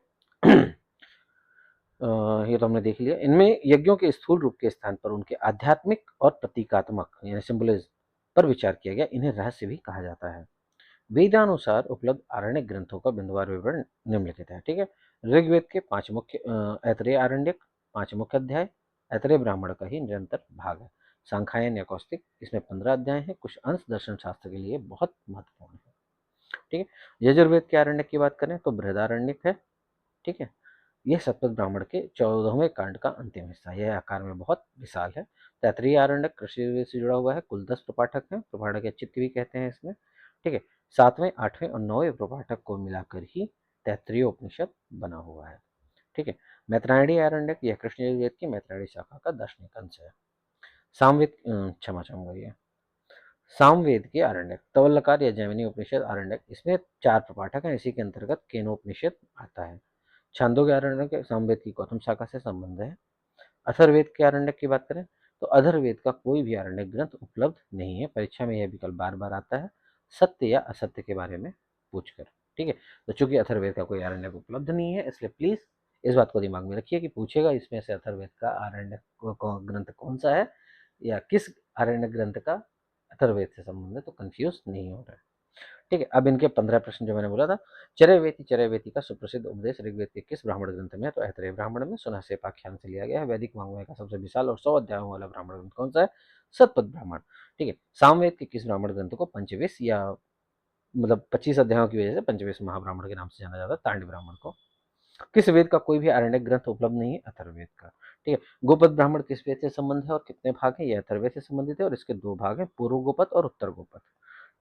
ये तो हमने देख लिया। इनमें यज्ञों के स्थूल रूप के स्थान पर उनके आध्यात्मिक और प्रतीकात्मक यानी सिंबलिज्म पर विचार किया गया। इन्हें रहस्य भी कहा जाता है। वेदानुसार उपलब्ध आरण्यक ग्रंथों का बिंदुवार विवरण निम्नलिखित है। ठीक है। ऋग्वेद के 5 मुख्य ऐतरेय आरण्यक, 5 मुख्य अध्याय, ऐतरेय ब्राह्मण का ही निरंतर भाग है। सांख्यायन या कौस्तिक, इसमें 15 अध्याय हैं। कुछ अंश दर्शन शास्त्र के लिए बहुत महत्वपूर्ण है। ठीक है। यजुर्वेद के आरण्यक की बात करें तो बृहदारण्यक है। ठीक है। यह सतपथ ब्राह्मण के 14वें कांड का अंतिम हिस्सा है। यह आकार में बहुत विशाल है। तैत्तिरीय आरण्यक कृषि यजुर्वेद से जुड़ा हुआ है। कुल 10 प्रपाठक हैं। प्रपाठक या चित्त भी कहते हैं इसमें। ठीक है। 7वें, 8वें और 9वें प्रपाठक को मिलाकर ही तैत्तिरीय उपनिषद बना हुआ है। ठीक है। मैत्रायणी आरण्यक यह कृष्ण यजुर्वेद की मैत्रायणी शाखा का दार्शनिक अंश है। सामवेद, क्षमा चाहूंगा, ये सामवेद के आरण्यक तवल्लकार या जैमिनी उपनिषद आरण्यक, इसमें 4 प्रपाठक हैं। इसी के अंतर्गत केनोपनिषद आता है। छांदोग्य आरण्यक सामवेद की गौतम शाखा से संबंध है। अथर्ववेद के आरण्यक की बात करें तो अथर्ववेद का कोई भी आरण्यक ग्रंथ उपलब्ध नहीं है। परीक्षा में यह विकल्प बार बार आता है, सत्य या असत्य के बारे में पूछकर। ठीक है। तो चूंकि अथर्ववेद का कोई आरण्यक उपलब्ध नहीं है, इसलिए प्लीज इस बात को दिमाग में रखिए कि पूछेगा इसमें से अथर्ववेद का आरण्यक ग्रंथ कौन सा है या किस आरण्यक ग्रंथ का अथर्ववेद से संबंध है, तो कंफ्यूज नहीं हो रहा है। ठीक है। अब इनके 15 प्रश्न जो मैंने बोला था। चरैवेति का सुप्रसिद्ध उपदेश ऋग्वेद के किस ब्राह्मण ग्रंथ में है, तो ऐतरेय ब्राह्मण में सुना से पाख्यान से लिया गया है। वैदिक वाङ्मय का सबसे विशाल और 100 अध्यायों वाला ब्राह्मण ग्रंथ कौन सा है, सतपथ ब्राह्मण। ठीक है। सामवेद के किस ब्राह्मण ग्रंथ को पंचविश या मतलब 25 अध्यायों की वजह से पंचविश महाब्राह्मण के नाम से जाना जाता है, तांड ब्राह्मण को। किस वेद का कोई भी आरण्यक ग्रंथ उपलब्ध नहीं है, अथर्ववेद का। ठीक है। गोपद ब्राह्मण किस वेद से संबंध है और कितने भाग हैं, ये अथर्ववेद से संबंधित है और इसके 2 भाग हैं, पूर्व गोपद और उत्तर गोपद।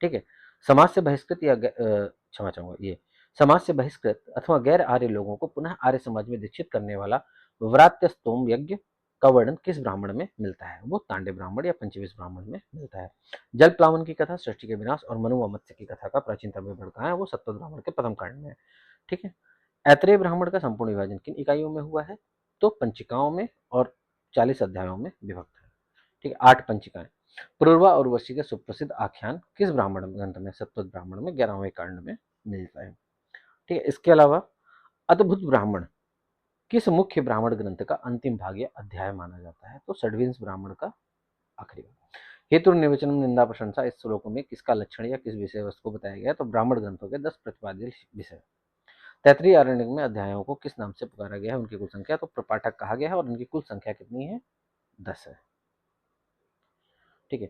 ठीक है। समाज से बहिष्कृत या क्षमा चाहूंगा, ये समाज से बहिष्कृत अथवा गैर आर्य लोगों को पुनः आर्य समाज में दीक्षित करने वाला व्रात्य स्तोम यज्ञ का वर्णन किस ब्राह्मण में मिलता है, वो तांडे ब्राह्मण या पंचविश ब्राह्मण में मिलता है। जल प्लावन की कथा, सृष्टि के विनाश और मनु व मत्स्य की कथा का प्राचीनतम विवरण कहाँ है, वो सतपथ ब्राह्मण के प्रथम कांड में है। ठीक है। ऐतरेय ब्राह्मण का संपूर्ण विभाजन किन इकाइयों में हुआ है, तो पंचिकाओं में और 40 अध्यायों में विभक्त है। ठीक है। 8 पंचिकाएं। पूर्वा और वशी के सुप्रसिद्ध आख्यान किस ब्राह्मण ग्रंथ में, सतपथ ब्राह्मण में 11वें कांड में मिलता है। ठीक है। इसके अलावा अद्भुत ब्राह्मण किस मुख्य ब्राह्मण ग्रंथ का अंतिम भाग या अध्याय माना जाता है, तो षड्विंश ब्राह्मण का आखिरी भाग। हेतु निवेचन निंदा प्रशंसा इस श्लोकों में किसका लक्षण या किस विषय वस्तु को बताया गया है, तो ब्राह्मण ग्रंथों के 10 प्रतिपाद्य विषय। तैत्तिरीय आरण्यक में अध्यायों को किस नाम से पुकारा गया है, उनकी कुल संख्या, तो प्रपाठक कहा गया है और उनकी कुल संख्या कितनी है, 10 है। ठीक है।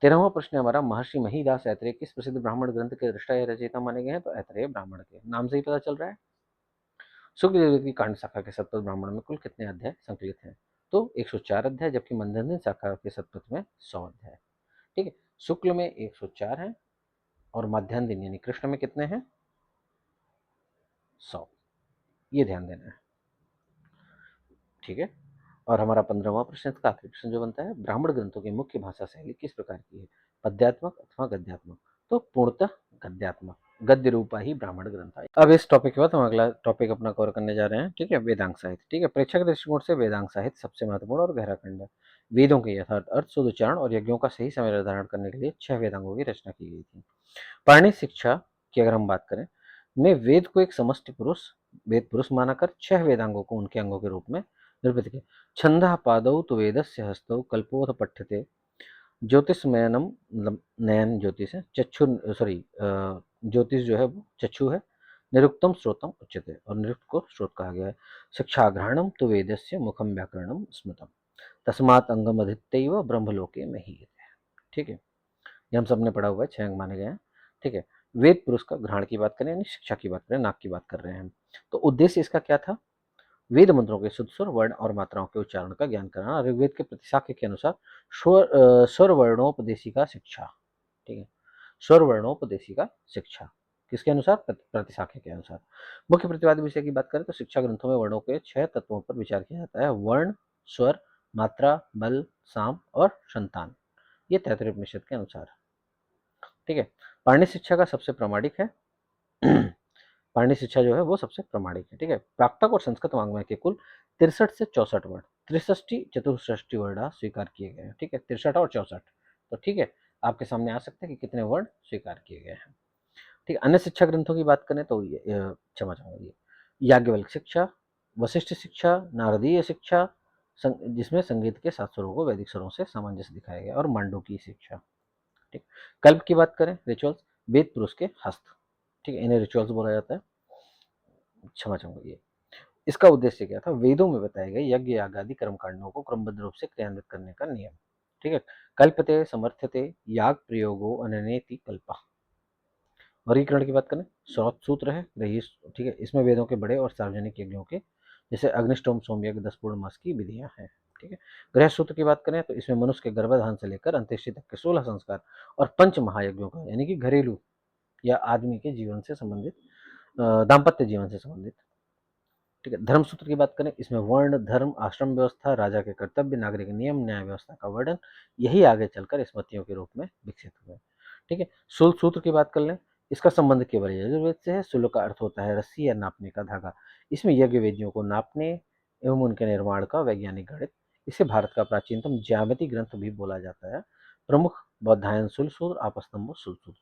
13वां प्रश्न हमारा, महर्षि महिदास ऐतरेय किस प्रसिद्ध ब्राह्मण ग्रंथ के दृष्टा या रचयिता माने गए हैं, तो ऐतरेय ब्राह्मण के नाम से ही पता चल रहा है। शुक्ल यजुर्वेद की कांड शाखा के सतपथ ब्राह्मण में कुल कितने अध्याय संकलित हैं, तो 104 अध्याय, जबकि मंदन शाखा के सतपथ में 100 अध्याय। ठीक है। शुक्ल में 104 है और मध्यान्ह दिन यानी कृष्ण में कितने हैं, 100। ये ध्यान देना है। ठीक है। और हमारा 15वां प्रश्न का आखिरी प्रश्न जो बनता है, ब्राह्मण ग्रंथों की मुख्य भाषा शैली किस प्रकार की है, पद्यात्मक अथवा गद्यात्मक, तो पूर्णतः गद्यात्मक। गद्य रूपा ही ब्राह्मण ग्रंथ है। अब इस टॉपिक के बाद हम अगला टॉपिक अपना कवर करने जा रहे हैं। ठीक है। वेदांग साहित्य। ठीक है। परीक्षा के दृष्टिकोण से वेदांग साहित्य सबसे महत्वपूर्ण और गहरा खंड है। वेदों के यथार्थ अर्थ, शुद्ध उच्चारण और यज्ञों का सही समय निर्धारण करने के लिए 6 वेदांगों की रचना की गई थी। पाणिनि शिक्षा की अगर हम बात करें, में वेद को एक समष्टि पुरुष, वेद पुरुष मानाकर 6 वेदांगों को उनके अंगों के रूप में निरूपित किया। छंदः पादौ तु वेदस्य हस्तौ कल्पोऽथ पठ्यते, ज्योतिषमयनम मतलब नयन ज्योतिष है, चक्षु सॉरी ज्योतिष जो है वो चक्षु है, निरुक्तम श्रोतम उच्यते और निरुक्त को श्रोत कहा गया है। शिक्षाग्रहणम तो वेदस्य मुखम व्याकरणम स्मृतम तस्मात् अंगम अधित्यैव ब्रह्मलोके महीयते। ठीक है, ये हम सब ने पढ़ा हुआ है, 6 अंग माने गए हैं। ठीक है, वेद पुरुष का ग्रहण की बात करें यानी शिक्षा की बात करें, नाक की बात कर रहे हैं हम। तो उद्देश्य इसका क्या था? वेद मंत्रों के शुद्ध स्वर, वर्ण और मात्राओं के उच्चारण का ज्ञान कराना। ऋग्वेद के प्रतिशाख्य के अनुसार स्वर वर्णोपदेशी का शिक्षा। ठीक है, स्वर वर्णोपदेशी का शिक्षा किसके अनुसार? प्रतिशाख्य के अनुसार। मुख्य प्रतिपाद्य विषय की बात करें तो शिक्षा ग्रंथों में वर्णों के 6 तत्वों पर विचार किया जाता है। वर्ण, स्वर, मात्रा, बल, साम और संतान, ये तैतृय उपनिषद के अनुसार। ठीक है, पाणिनि शिक्षा का सबसे प्रामाणिक है पाणिनि शिक्षा जो है वो सबसे प्रामाणिक है। ठीक है, प्राकृतक और संस्कृत वाङ्मय के कुल 63 से 64 वर्ण, त्रिष्टि चतुष्टि वर्ण स्वीकार किए गए हैं। ठीक है, 63 और 64। तो ठीक है, आपके सामने आ सकते हैं कि कितने वर्ण स्वीकार किए गए हैं। ठीक है, अन्य शिक्षा ग्रंथों की बात करें तो क्षमा चाहूंगा, ये याज्ञवल्क्य शिक्षा, वशिष्ठ शिक्षा, नारदीय शिक्षा, जिसमें संगीत के 7 स्वरों को वैदिक स्वरों से सामंजस्य दिखाया गया, और मांडू की शिक्षा। ठीक, कल्प की बात करें, रिचुअल्स, वेद पुरुष के हस्त। ठीक है, इन्हें रिचुअल्स बोला जाता है, क्षमा चाहूंगा। ये इसका उद्देश्य क्या था? वेदों में बताए गए यज्ञ याग आदि कर्मकांडों को क्रमबद्ध रूप से क्रियान्वित करने का नियम। ठीक है, कल्पते समर्थ्यते याग प्रयोगो अननेति कल्पा। वर्गीकरण की बात करें, श्रौत सूत्र है रही। ठीक है, इसमें वेदों के बड़े और सार्वजनिक यज्ञों के, जैसे अग्निष्टोम सोमयज्ञ 10 पूर्ण मास की विधियां हैं। ठीक है, गृह सूत्र की बात करें तो इसमें मनुष्य के गर्भाधान से लेकर अंत्येष्टि तक के 16 संस्कार और पंच महायज्ञों का, यानी कि घरेलू या आदमी के जीवन से संबंधित, दाम्पत्य जीवन से संबंधित। ठीक है, धर्म सूत्र की बात करें, इसमें वर्ण, धर्म, आश्रम व्यवस्था, राजा के कर्तव्य, नागरिक नियम, न्याय व्यवस्था का वर्णन, यही आगे चलकर स्मृतियों के रूप में विकसित हुए। ठीक है, शूल सूत्र की बात कर लें, इसका संबंध केवल यजुर्वेद से है। शूल का अर्थ होता है रस्सी या नापने का धागा। इसमें यज्ञ वेदियों को नापने एवं उनके निर्माण का वैज्ञानिक गणित, इसे भारत का प्राचीनतम ज्यामिति ग्रंथ भी बोला जाता है। प्रमुख बौद्धायन शूल सूत्र, आपस्तंभ शूल सूत्र,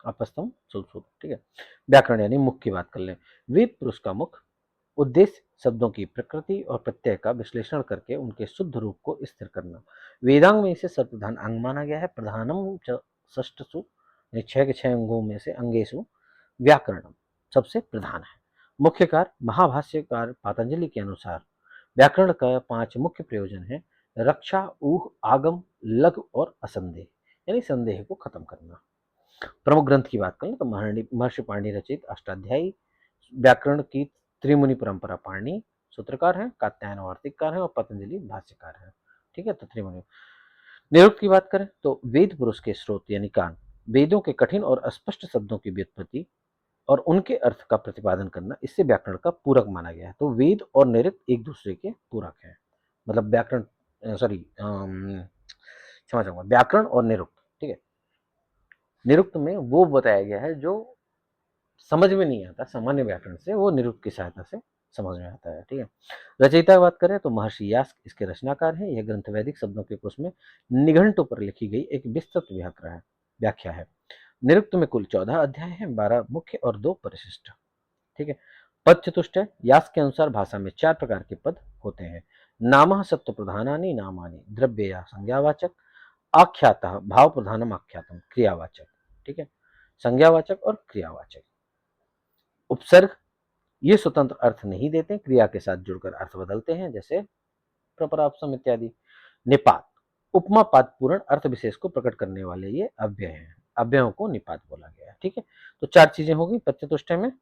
आपस्तंभ शूल सूत्र। ठीक है, व्याकरण यानी मुख की बात कर लें, वेद पुरुष का मुख उद्देश्य शब्दों की प्रकृति और प्रत्यय का विश्लेषण करके उनके शुद्ध रूप को स्थिर करना। वेदांग में इसे सर्वप्रधान अंग माना गया है। प्रधानम च षष्ठसु, यानी 6 के 6 अंगों में से अंगेशु व्याकरणम सबसे प्रधान है। मुख्यकार महाभाष्यकार पातंजलि के अनुसार व्याकरण का 5 मुख्य प्रयोजन है: रक्षा, ऊह, आगम, लघु और असंदेह, यानी संदेह को खत्म करना। प्रमुख ग्रंथ की बात करें तो महर्षि पाणिनि रचित अष्टाध्यायी व्याकरण की त्रिमुनि परंपरा पाणिनि सूत्रकार है, कात्यायन वार्तिककार है और पतंजलि भाष्यकार है। ठीक है, तो त्रिमुनि। निरुक्त की बात करें तो वेद पुरुष के स्रोत यानी कान, वेदों के कठिन और अस्पष्ट शब्दों की व्युत्पत्ति और उनके अर्थ का प्रतिपादन करना, इससे व्याकरण का पूरक माना गया है। तो वेद और निरुक्त एक दूसरे के पूरक हैं, मतलब व्याकरण सॉरी क्षमा चाहूंगा, व्याकरण और निरुक्त। ठीक है, निरुक्त में वो बताया गया है जो समझ में नहीं आता सामान्य व्याकरण से, वो निरुक्त की सहायता से समझ में आता है। ठीक है, रचयिता की बात करें तो महर्षि यास्क इसके रचनाकार हैं। यह ग्रंथ वैदिक शब्दों के कोश में निघंटु पर लिखी गई एक विस्तृत व्याख्या है। निरुक्त में कुल 14 अध्याय हैं, 12 मुख्य और 2 परिशिष्ट। ठीक है, पद चतुष्टय यास्क के अनुसार भाषा में 4 प्रकार के पद होते हैं: नामः सत्व प्रधानानि नामानि, द्रव्य या संज्ञावाचक, आख्यातः भाव प्रधानम आख्यातम क्रियावाचक। ठीक है, संज्ञावाचक और क्रियावाचक। उपसर्ग ये स्वतंत्र अर्थ नहीं देते, क्रिया के साथ जुड़कर अर्थ बदलते हैं, जैसे प्रपरापसम इत्यादि। निपात उपमा पाद पूर्ण अर्थ विशेष को प्रकट करने वाले ये अव्यय हैं, अव्ययों को निपात बोला गया है। ठीक है, तो 4 चीजें होगी प्रत्यतुष्टय में,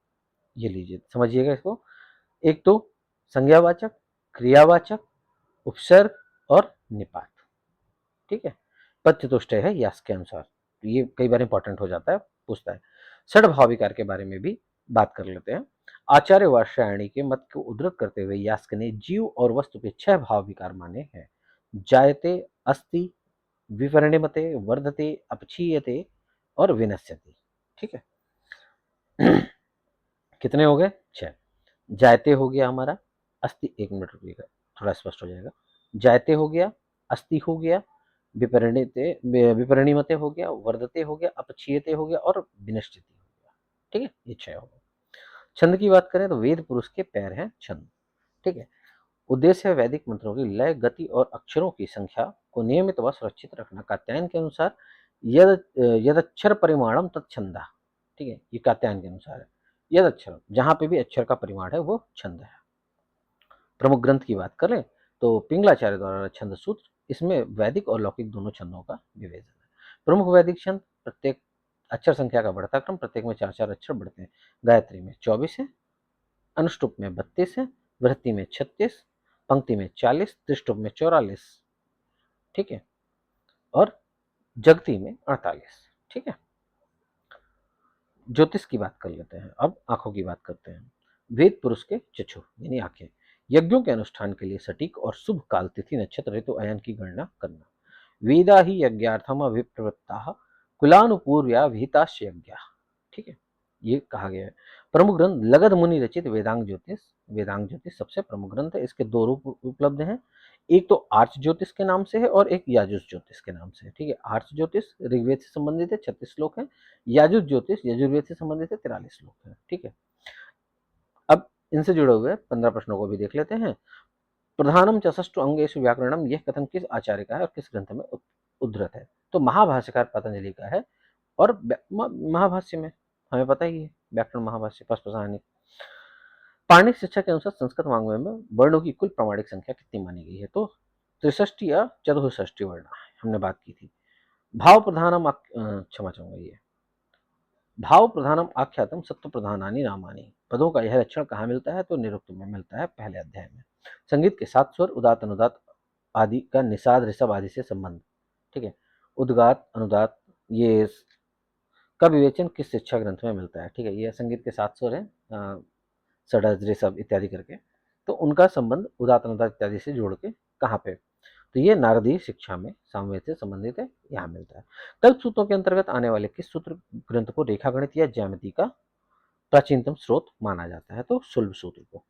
ये लीजिए समझिएगा इसको। एक तो संज्ञावाचक, क्रियावाचक, उपसर्ग और निपात। ठीक है, प्रत्यतुष्टय है यास्क के अनुसार, तो ये कई बार इंपॉर्टेंट हो जाता है, पूछता है। षड विकार के बारे में भी बात कर लेते हैं। आचार्य वात्स्यायनी के मत को उद्धृत करते हुए यास्क ने जीव और वस्तु के 6 भाव विकार माने हैं: जायते, अस्ति, विपरिणमते, वर्धते, अपक्षीयते और विनश्यति। ठीक है कितने हो गए? 6। जायते हो गया हमारा, अस्ति, 1 मिनट रुकिएगा थोड़ा स्पष्ट हो जाएगा। जायते हो गया, अस्ति हो गया, विपरिणीमते हो गया, वर्धते हो गया, अपक्षीयते हो गया और विनश्यति हो गया। ठीक है, ये 6 हो गए। छंद की बात करें तो वेद पुरुष के पैर हैं छंद। ठीक है, उद्देश्य है वैदिक मंत्रों की लय, गति और अक्षरों की संख्या को नियमित व सुरक्षित रखना। कात्यायन के अनुसार यदक्षर परिमाणम तत्छंदा। ठीक है, ये कात्यायन के अनुसार है। यदक्षर, जहां पे भी अक्षर का परिमाण है वो छंद है। प्रमुख ग्रंथ की बात करें तो पिंगलाचार्य द्वारा छंद सूत्र, इसमें वैदिक और लौकिक दोनों छंदों का विवेचन है। प्रमुख वैदिक छंद, प्रत्येक अक्षर संख्या का बढ़ता क्रम, प्रत्येक में 4-4 अक्षर बढ़ते हैं। गायत्री में 24 है, अनुष्टुप में 32 है, वृत्ति में 36, पंक्ति में 40, त्रिष्टुप में 44। ठीक है, और जगती में 48। ठीक है, ज्योतिष की बात कर लेते हैं। अब आंखों की बात करते हैं। वेद पुरुष के चक्षु यानी आंखें, यज्ञों के अनुष्ठान के लिए सटीक और शुभ काल, तिथि, नक्षत्र, ऋतु, अयन की गणना करना। वेदा ही यज्ञार्थम अभिप्रवृत्ता कुलानुपूर्व्या विहिताश्च यज्ञा। ठीक है, ये कहा गया है। प्रमुख ग्रंथ, लगध मुनि रचित वेदांग ज्योतिष। वेदांग ज्योतिष सबसे प्रमुख ग्रंथ है। इसके 2 रूप उपलब्ध हैं, एक तो आर्च ज्योतिष के नाम से है और एक याजुष ज्योतिष के नाम से है। ठीक है, आर्च ज्योतिष ऋग्वेद से संबंधित है, 36 श्लोक है। याजुष ज्योतिष यजुर्वेद से संबंधित है, 43 श्लोक है। ठीक है, अब इनसे जुड़े हुए 15 प्रश्नों को भी देख लेते हैं। प्रधानम च षष्ठु अंगेषु व्याकरणम, यह कथन किस आचार्य का है और किस ग्रंथ में उद्धृत है? तो महाभाष्यकार पतंजलि का है और महाभाष्य में हमें पता ही है, व्याकरण महाभाष्य पशपसाहनी। पाणिक शिक्षा के अनुसार संस्कृत वाङ्मय में वर्णों की कुल प्रमाणिक संख्या कितनी मानी गई है? तो 63 या 64 वर्ण हमने बात की थी। भाव प्रधानम क्षमा चाहूंगा, ये भाव प्रधानम आख्यातम सत्व प्रधानानि नामानि। पदों का यह लक्षण कहाँ मिलता है? तो निरुक्त में मिलता है, पहले अध्याय में। संगीत के 7 स्वर, उदात अनुदात आदि का निषाद ऋषभ आदि से संबंध। ठीक है, उद्गात अनुदात ये का विवेचन किस शिक्षा ग्रंथ में मिलता है? ठीक है, ये संगीत के 7 स्वर है, षडज ऋषभ इत्यादि करके, तो उनका संबंध उदात अनुदात इत्यादि से जोड़ के कहाँ पे? तो ये नारदीय शिक्षा में सामवेद से संबंधित है, यहाँ मिलता है। कल्प सूत्रों के अंतर्गत आने वाले किस सूत्र ग्रंथ को रेखागणित या ज्यामिति का प्राचीनतम स्रोत माना जाता है? तो शुल्ब सूत्र को।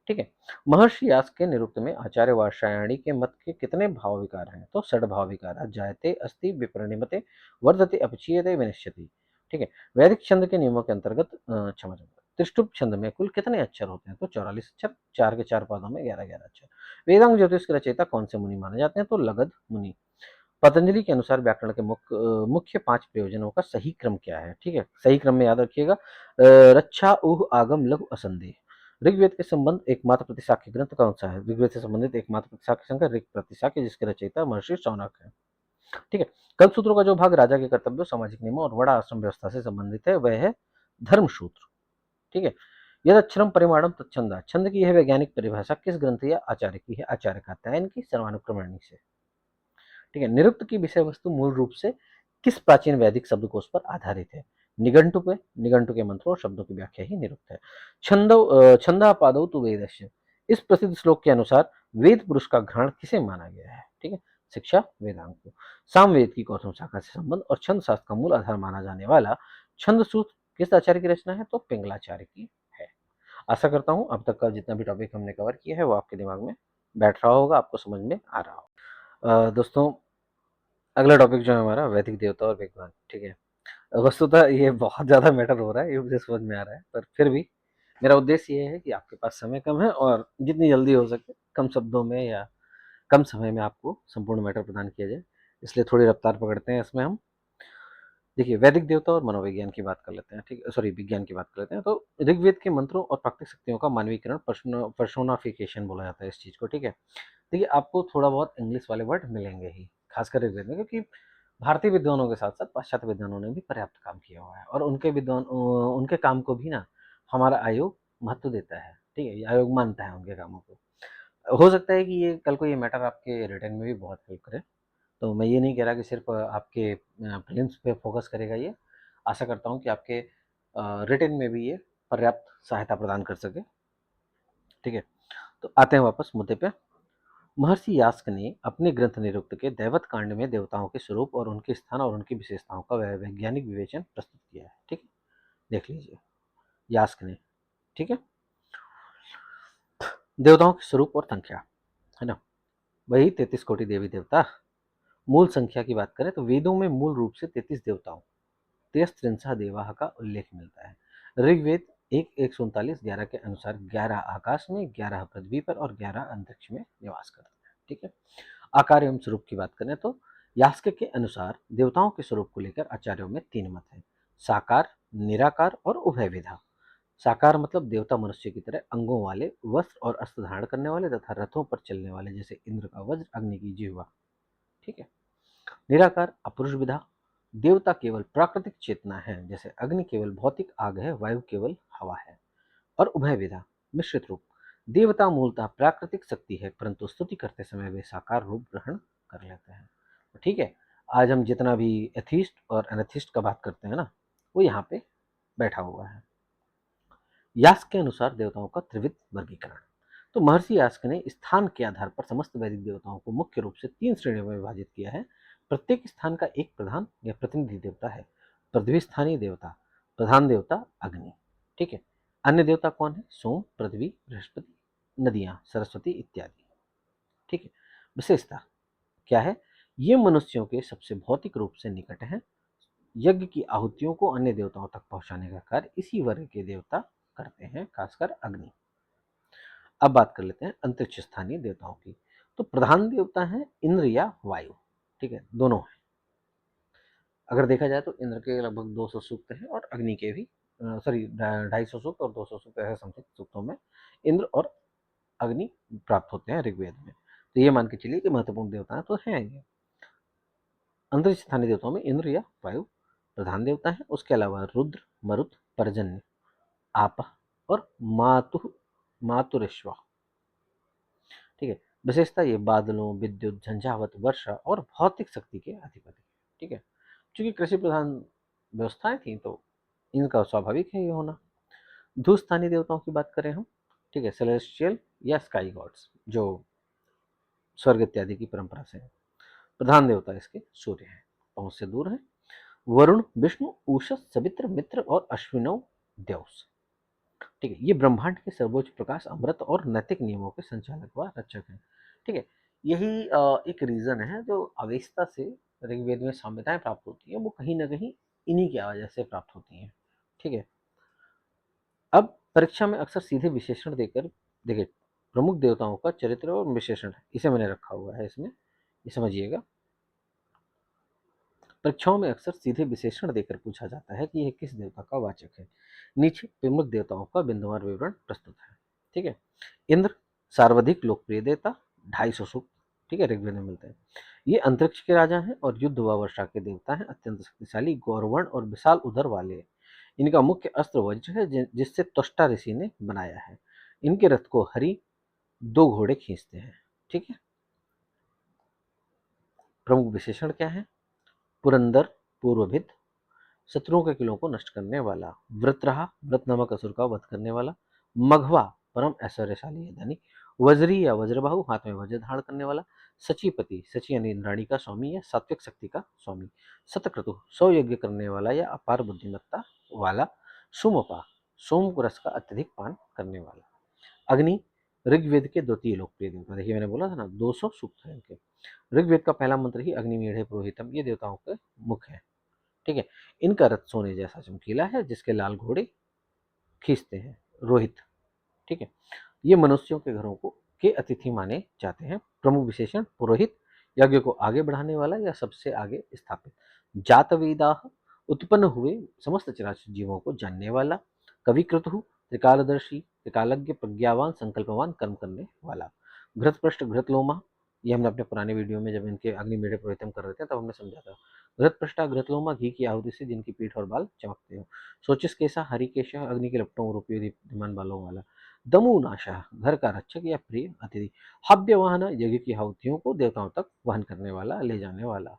ठीक है, महर्षि व्यास के निरुक्त में आचार्य वात्स्यायणी के मत के कितने भाव विकार हैं? तो 6 भाव विकार, जायते, अस्ति, विपरिणमते, वर्धते, अपचीयते, विनश्यति। ठीक है, वैदिक छंद के नियमों के अंतर्गत क्षमा त्रिष्टुप छंद में कुल कितने अक्षर होते हैं? तो 44 अक्षर, 4 के 4 पादों में 11-11 अक्षर। वेदांग ज्योतिष के रचयिता कौन से मुनि माने जाते हैं? तो लगध मुनि। पतंजलि के अनुसार व्याकरण के मुख्य 5 प्रयोजनों का सही क्रम क्या है? ठीक है, सही क्रम में याद रखिएगा, रक्षा, ऊह, आगम, लघु, असंदेह। ऋग्वेद के संबंध एकमात्र प्रतिशाख्य ग्रंथ कौन सा है? ऋग्वेद से संबंधित एकमात्र प्रतिशाख्य संख्या ऋग प्रतिशाख्य, जिसके रचयिता महर्षि शौनक है। ठीक है, कल्पसूत्रों का जो भाग राजा के कर्तव्यों, सामाजिक नियमों और वड़ा आश्रम व्यवस्था से संबंधित है वह है धर्मसूत्र। ठीक है, यद अक्षरम परिमाणम तत्छंदा, छंद की यह वैज्ञानिक परिभाषा किस ग्रंथ या आचार्य की है? आचार्य कात्यायन की सर्वानुक्रमणी से। ठीक है, निरुक्त की विषय वस्तु मूल रूप से किस प्राचीन वैदिक शब्दकोश पर आधारित है? निघंटु पे, निघंटु के मंत्रों और शब्दों की व्याख्या ही निरुक्त है। छंदापादौ तु वेदस्य, इस प्रसिद्ध श्लोक के अनुसार वेद पुरुष का घ्राण किसे माना गया है? ठीक है, शिक्षा वेदांग को। सामवेद की कौशल शाखा से संबंध और छंद शास्त्र का मूल आधार माना जाने वाला छंद सूत्र किस आचार्य की रचना है? तो पिंगलाचार्य की है। आशा करता हूँ अब तक का जितना भी टॉपिक हमने कवर किया है वो आपके दिमाग में बैठ रहा होगा, आपको समझ में आ रहा होगा। दोस्तों, अगला टॉपिक जो है हमारा वैदिक देवता और विद्वान। ठीक है, वस्तुतः ये बहुत ज़्यादा मैटर हो रहा है, ये मुझे समझ में आ रहा है, पर फिर भी मेरा उद्देश्य ये है कि आपके पास समय कम है और जितनी जल्दी हो सके कम शब्दों में या कम समय में आपको संपूर्ण मैटर प्रदान किया जाए, इसलिए थोड़ी रफ्तार पकड़ते हैं इसमें हम। देखिए, वैदिक देवता और मनोविज्ञान की बात कर लेते हैं। ठीक, सॉरी, विज्ञान की बात कर लेते हैं। तो ऋग्वेद के मंत्रों और प्राकृतिक शक्तियों का मानवीकरण, पर्सोनाफिकेशन बोला जाता है इस चीज़ को। ठीक है, देखिए आपको थोड़ा बहुत इंग्लिश वाले वर्ड मिलेंगे ही, खासकर ऋग्वेद में, क्योंकि भारतीय विद्वानों के साथ साथ पाश्चात्य विद्वानों ने भी पर्याप्त काम किया हुआ है और उनके काम को भी ना हमारा आयोग महत्व देता है। ठीक है, ये आयोग मानता है उनके कामों को। हो सकता है कि ये कल को ये मैटर आपके रिटर्न में भी बहुत हेल्प करे। तो मैं ये नहीं कह रहा कि सिर्फ आपके प्रीलिम्स पे फोकस करेगा ये। आशा करता हूँ कि आपके रिटन में भी ये पर्याप्त सहायता प्रदान कर सके। ठीक है, तो आते हैं वापस मुद्दे पे। महर्षि यास्क ने अपने ग्रंथ निरुक्त के दैवत कांड में देवताओं के स्वरूप और उनके स्थान और उनकी विशेषताओं का वैज्ञानिक विवेचन प्रस्तुत किया है। ठीक है, देख लीजिए यास्क ने। ठीक है, देवताओं के स्वरूप और संख्या, है ना। वही 33 कोटि देवी देवता। मूल संख्या की बात करें तो वेदों में मूल रूप से 33 देवताओं, तेस्त्रिंशः देवाः का उल्लेख मिलता है। ऋग्वेद 1:139 11 के अनुसार 11 आकाश में, 11 पृथ्वी पर और 11 अंतरिक्ष में निवास करते हैं। ठीक है। आकार एवं स्वरूप की बात करें तो यास्क के अनुसार देवताओं के स्वरूप को लेकर आचार्यों में 3 मत हैं: साकार, निराकार और उभयविधा। साकार मतलब देवता मनुष्य की तरह अंगों वाले, वस्त्र और अस्त्र धारण करने वाले तथा रथों पर चलने वाले, जैसे इंद्र का वज्र, अग्नि की जिह्वा। ठीक है। निराकार अपुरुष विधा, देवता केवल प्राकृतिक चेतना है, जैसे अग्नि केवल भौतिक आग है, वायु केवल हवा है। और उभय विधा मिश्रित रूप, देवता मूलतः प्राकृतिक शक्ति है, परंतु स्तुति करते समय वे साकार रूप ग्रहण कर लेते हैं। तो ठीक है, आज हम जितना भी एथिस्ट और एनाथिस्ट का बात करते हैं ना, वो यहाँ पे बैठा हुआ है। यास्क के अनुसार देवताओं का त्रिविध वर्गीकरण। तो महर्षि यास्क ने स्थान के आधार पर समस्त वैदिक देवताओं को मुख्य रूप से 3 श्रेणियों में विभाजित किया है। प्रत्येक स्थान का एक प्रधान या प्रतिनिधि देवता है। पृथ्वी स्थानीय देवता, प्रधान देवता अग्नि। ठीक है। अन्य देवता कौन है? सोम, पृथ्वी, बृहस्पति, नदियां, सरस्वती इत्यादि। ठीक है। विशेषता क्या है? ये मनुष्यों के सबसे भौतिक रूप से निकट हैं। यज्ञ की आहुतियों को अन्य देवताओं तक पहुंचाने का कार्य इसी वर्ग के देवता करते हैं, खासकर अग्नि। अब बात कर लेते हैं अंतरिक्ष स्थानीय देवताओं की। तो प्रधान देवता है इंद्र या वायु। ठीक है, दोनों है। अगर देखा जाए तो इंद्र के लगभग 200 सूक्त हैं और अग्नि के भी, सॉरी, 250 सूक्त और 200 सूक्त ऐसे समथिंग सूक्तों में इंद्र और अग्नि प्राप्त होते हैं ऋग्वेद में। तो ये मान के चलिए कि महत्वपूर्ण देवता तो हैं ये। अंतरिक्ष स्थानीय देवताओं में इंद्र या वायु प्रधान देवता है। उसके अलावा रुद्र, मरुत, पर्जन्य, आप और मातुरेश्वा। ठीक है। विशेषता ये बादलों, विद्युत, झंझावत, वर्षा और भौतिक शक्ति के अधिपति। ठीक है। चूंकि कृषि प्रधान व्यवस्थाएं थी तो इनका स्वाभाविक है ये होना। धूस्थानीय देवताओं की बात करें हम, ठीक है, सेलेस्टियल या स्काई गॉड्स, जो स्वर्ग इत्यादि की परंपरा से है। प्रधान देवता इसके सूर्य है, पहुंच से दूर है। वरुण, विष्णु, उषस, सवित्र, मित्र और अश्विनव देवस। ठीक है। ये ब्रह्मांड के सर्वोच्च प्रकाश, अमृत और नैतिक नियमों के संचालक व रक्षक हैं। ठीक है। यही एक रीजन है जो अवेस्ता से ऋग्वेद में साम्यताएं प्राप्त होती है, वो कहीं ना कहीं इन्हीं की वजह से प्राप्त होती हैं। ठीक है। अब परीक्षा में अक्सर सीधे विशेषण देकर, देखिए, प्रमुख देवताओं का चरित्र और विशेषण है, इसे मैंने रखा हुआ है इसमें, ये समझिएगा। परीक्षाओं में अक्सर सीधे विशेषण देकर पूछा जाता है कि यह किस देवता का वाचक है। नीचे प्रमुख देवताओं का बिंदुवार विवरण प्रस्तुत है। ठीक है। इंद्र सर्वाधिक लोकप्रिय देवता, 250 सूक्त, ठीक है, ऋग्वेद में मिलते हैं। ये अंतरिक्ष के राजा हैं और युद्ध व वर्षा के देवता हैं। अत्यंत शक्तिशाली, गौरवर्ण और विशाल उदर वाले हैं। इनका मुख्य अस्त्र वज्र है, जिससे त्वष्टा ऋषि ने बनाया है। इनके रथ को हरि 2 घोड़े खींचते हैं। ठीक है। प्रमुख विशेषण क्या है? पुरंदर, पूर्वभिद, शत्रुओं के किलों को नष्ट करने वाला। वृत्रहा, व्रत नामक असुर का वध करने वाला। मघवा, परम ऐश्वर्यशाली है धनी। वज्री या वज्रबाहु, हाथ में वज्र धारण करने वाला। सचीपति, सची यानी इंद्राणी का स्वामी या सात्विक शक्ति का स्वामी। शतक्रतु, 100 यज्ञ करने वाला या अपार बुद्धिमत्ता वाला। सुमपा, सोम रस का अत्यधिक पान करने वाला। अग्नि, ऋग्वेद के द्वितीय लोकप्रिय देवता। देखिए मैंने बोला था ना, 200 सूक्त है इनके। ऋग्वेद का पहला मंत्र ही अग्निमीढ़े पुरोहितम, ये देवताओं के मुख है। ठीक है। इनका रथ सोने जैसा चमकीला है, जिसके लाल घोड़े खींचते हैं, रोहित। ठीक है। ये मनुष्यों के घरों को के अतिथि माने जाते हैं। प्रमुख विशेषण पुरोहित, यज्ञ को आगे बढ़ाने वाला या सबसे आगे स्थापित। जातवेदा, उत्पन्न हुए समस्त चराचर जीवों को जानने वाला। कविकृतु, त्रिकालदर्शी, त्रिकालज्ञ, प्रज्ञावान, संकल्पवान, कर्म करने वाला। घृतपृष्ठ, घृतलोमा, ये हमने अपने पुराने वीडियो में जब इनके अग्निमेढ़े पुरोहितम कर रहे थे तब हमने समझा था। घृतपृष्ठा, घृतलोमा, घी की आहुति से जिनकी पीठ और बाल चमकते हो। शोचिस केसा, हरिकेशा, अग्नि के लपटों और उपयोगी दीप्तिमान बालों वाला। दमूनाशा, घर का रक्षक या प्रिय अतिथि। हव्य वाहन, यज्ञ की आहुतियों को देवताओं तक वहन करने वाला, ले जाने वाला।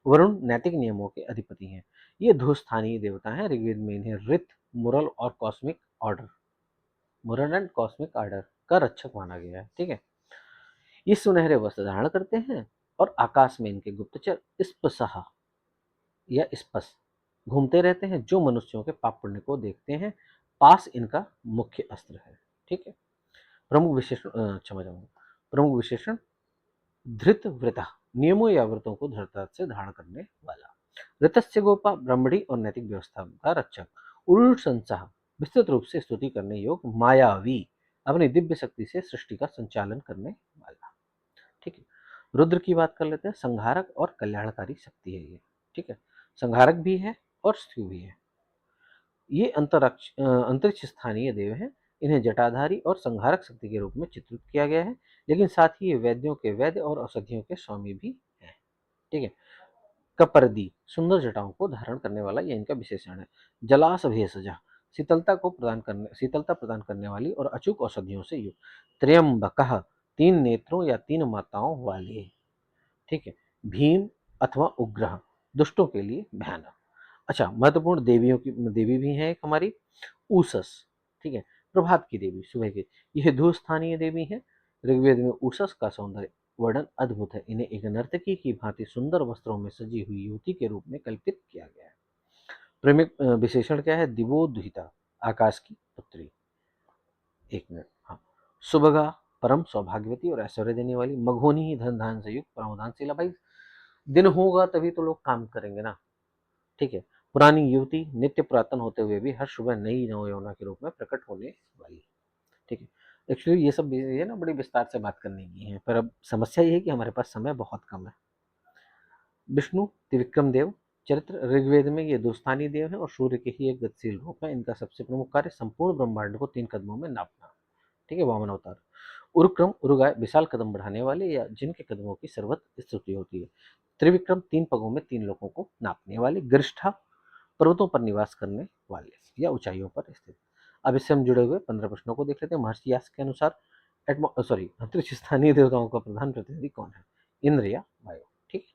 वरुण, नैतिक नियमों के अधिपति हैं। ये धूस्थानीय देवता हैं। ऋग्वेद में इन्हें ऋत, मुरल और कॉस्मिक ऑर्डर, मुरल एंड कॉस्मिक ऑर्डर का रक्षक माना गया है। ठीक है। ये सुनहरे वस्त्र धारण करते हैं और आकाश में इनके गुप्तचर स्पसहा या स्पस घूमते रहते हैं, जो मनुष्यों के पाप पुण्य को देखते हैं। पास इनका मुख्य अस्त्र है। ठीक है। प्रमुख विशेषण, क्षमा चाहूंगा, प्रमुख विशेषण धृत व्रता, नियमों या व्रतों को दृढ़ता से धारण करने वाला। ऋतस्य गोपा, ब्रह्मणी और नैतिक व्यवस्था का रक्षक। उल्संसह, विस्तृत रूप से स्तुति करने योग्य। मायावी, अपनी दिव्य शक्ति से सृष्टि का संचालन करने वाला। ठीक है। रुद्र की बात कर लेते हैं। संहारक और कल्याणकारी शक्ति है ये। ठीक है। संहारक भी है और स्थ्यु भी है। ये अंतरिक्ष स्थानीय देव हैं। इन्हें जटाधारी और संहारक शक्ति के रूप में चित्रित किया गया है, लेकिन साथ ही ये वैद्यों के वैद्य और औषधियों के स्वामी भी हैं। ठीक है। कपर्दी, सुंदर जटाओं को धारण करने वाला, ये इनका विशेषण है। जलास भेषजा, शीतलता प्रदान करने वाली और अचूक औषधियों से युक्त। त्र्यंबकः, तीन नेत्रों या तीन माताओं वाले। ठीक है। भीम अथवा उग्रह, दुष्टों के लिए भयानक। अच्छा, महत्वपूर्ण देवियों की देवी भी है एक हमारी ऊसस। ठीक है। प्रभात की देवी, सुबह की। यह दो स्थानीय देवी है। ऋग्वेद में ऊसस का सौंदर्य वर्णन अद्भुत है। इन्हें एक नर्तकी की भांति सुंदर वस्त्रों में सजी हुई युवती के रूप में कल्पित किया गया है। प्रेमिक विशेषण क्या है? दिवोदुहिता, आकाश की पुत्री। एक मिनट, हाँ। सुभगा, परम सौभाग्यवती और ऐश्वर्य देने वाली। मघोनी ही धन धान से युक्त, प्रमोदानशीला। भाई, दिन होगा तभी तो लोग काम करेंगे ना। ठीक है। पुरानी युवती, नित्य पुरातन होते हुए भी हर सुबह नई नवयौवना के रूप में प्रकट होने वाली। ठीक है। एक्चुअली ये सब ये ना बड़ी विस्तार से बात करने की है, पर अब समस्या ये है कि हमारे पास समय बहुत कम है। विष्णु त्रिविक्रम देव चरित्र, ऋग्वेद में ये दो स्थानीय देव हैं और सूर्य के ही एक गतिशील रूप है। इनका सबसे प्रमुख कार्य संपूर्ण ब्रह्मांड को 3 कदमों में नापना। ठीक है। वामन अवतार। उरुक्रम, उरुगाय, विशाल कदम बढ़ाने वाले या जिनके कदमों की सर्वत्र स्तुति होती है। त्रिविक्रम, 3 पगों में 3 लोगों को नापने वाले। गरिष्ठा, पर्वतों पर निवास करने वाले या ऊंचाइयों पर स्थित। अब इससे हम जुड़े हुए 15 प्रश्नों को देख लेते हैं। महर्षि व्यास के अनुसार अंतरिक्ष स्थानीय देवताओं का प्रधान प्रतिनिधि कौन है? इंद्र या वायु। ठीक है।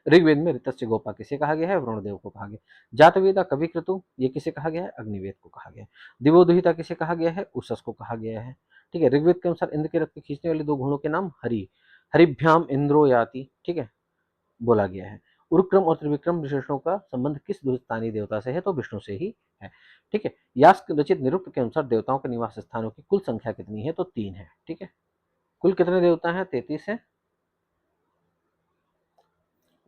ऋग्वेद में ऋतस्य गोपा किसे कहा गया है? वरुणदेव को कहा गया। जातवेदा कवि क्रतु, ये किसे कहा गया है? अग्निवेद को कहा गया है। दिवोदुहिता किसे कहा गया है? उषस को कहा गया है। ठीक है। ऋग्वेद के अनुसार इंद्र के रथ को खींचने वाले 2 घोड़ों के नाम हरिभ्याम इंद्रो याति, ठीक है, बोला गया है। उरुक्रम और त्रिविक्रम विशेषणों का संबंध किस स्थानीय देवता से है? तो विष्णु से ही है। ठीक है। यास्क रचित निरुक्त के अनुसार देवताओं के निवास स्थानों की कुल संख्या कितनी है? तो 3 है। ठीक है। कुल कितने देवता हैं? 33 है।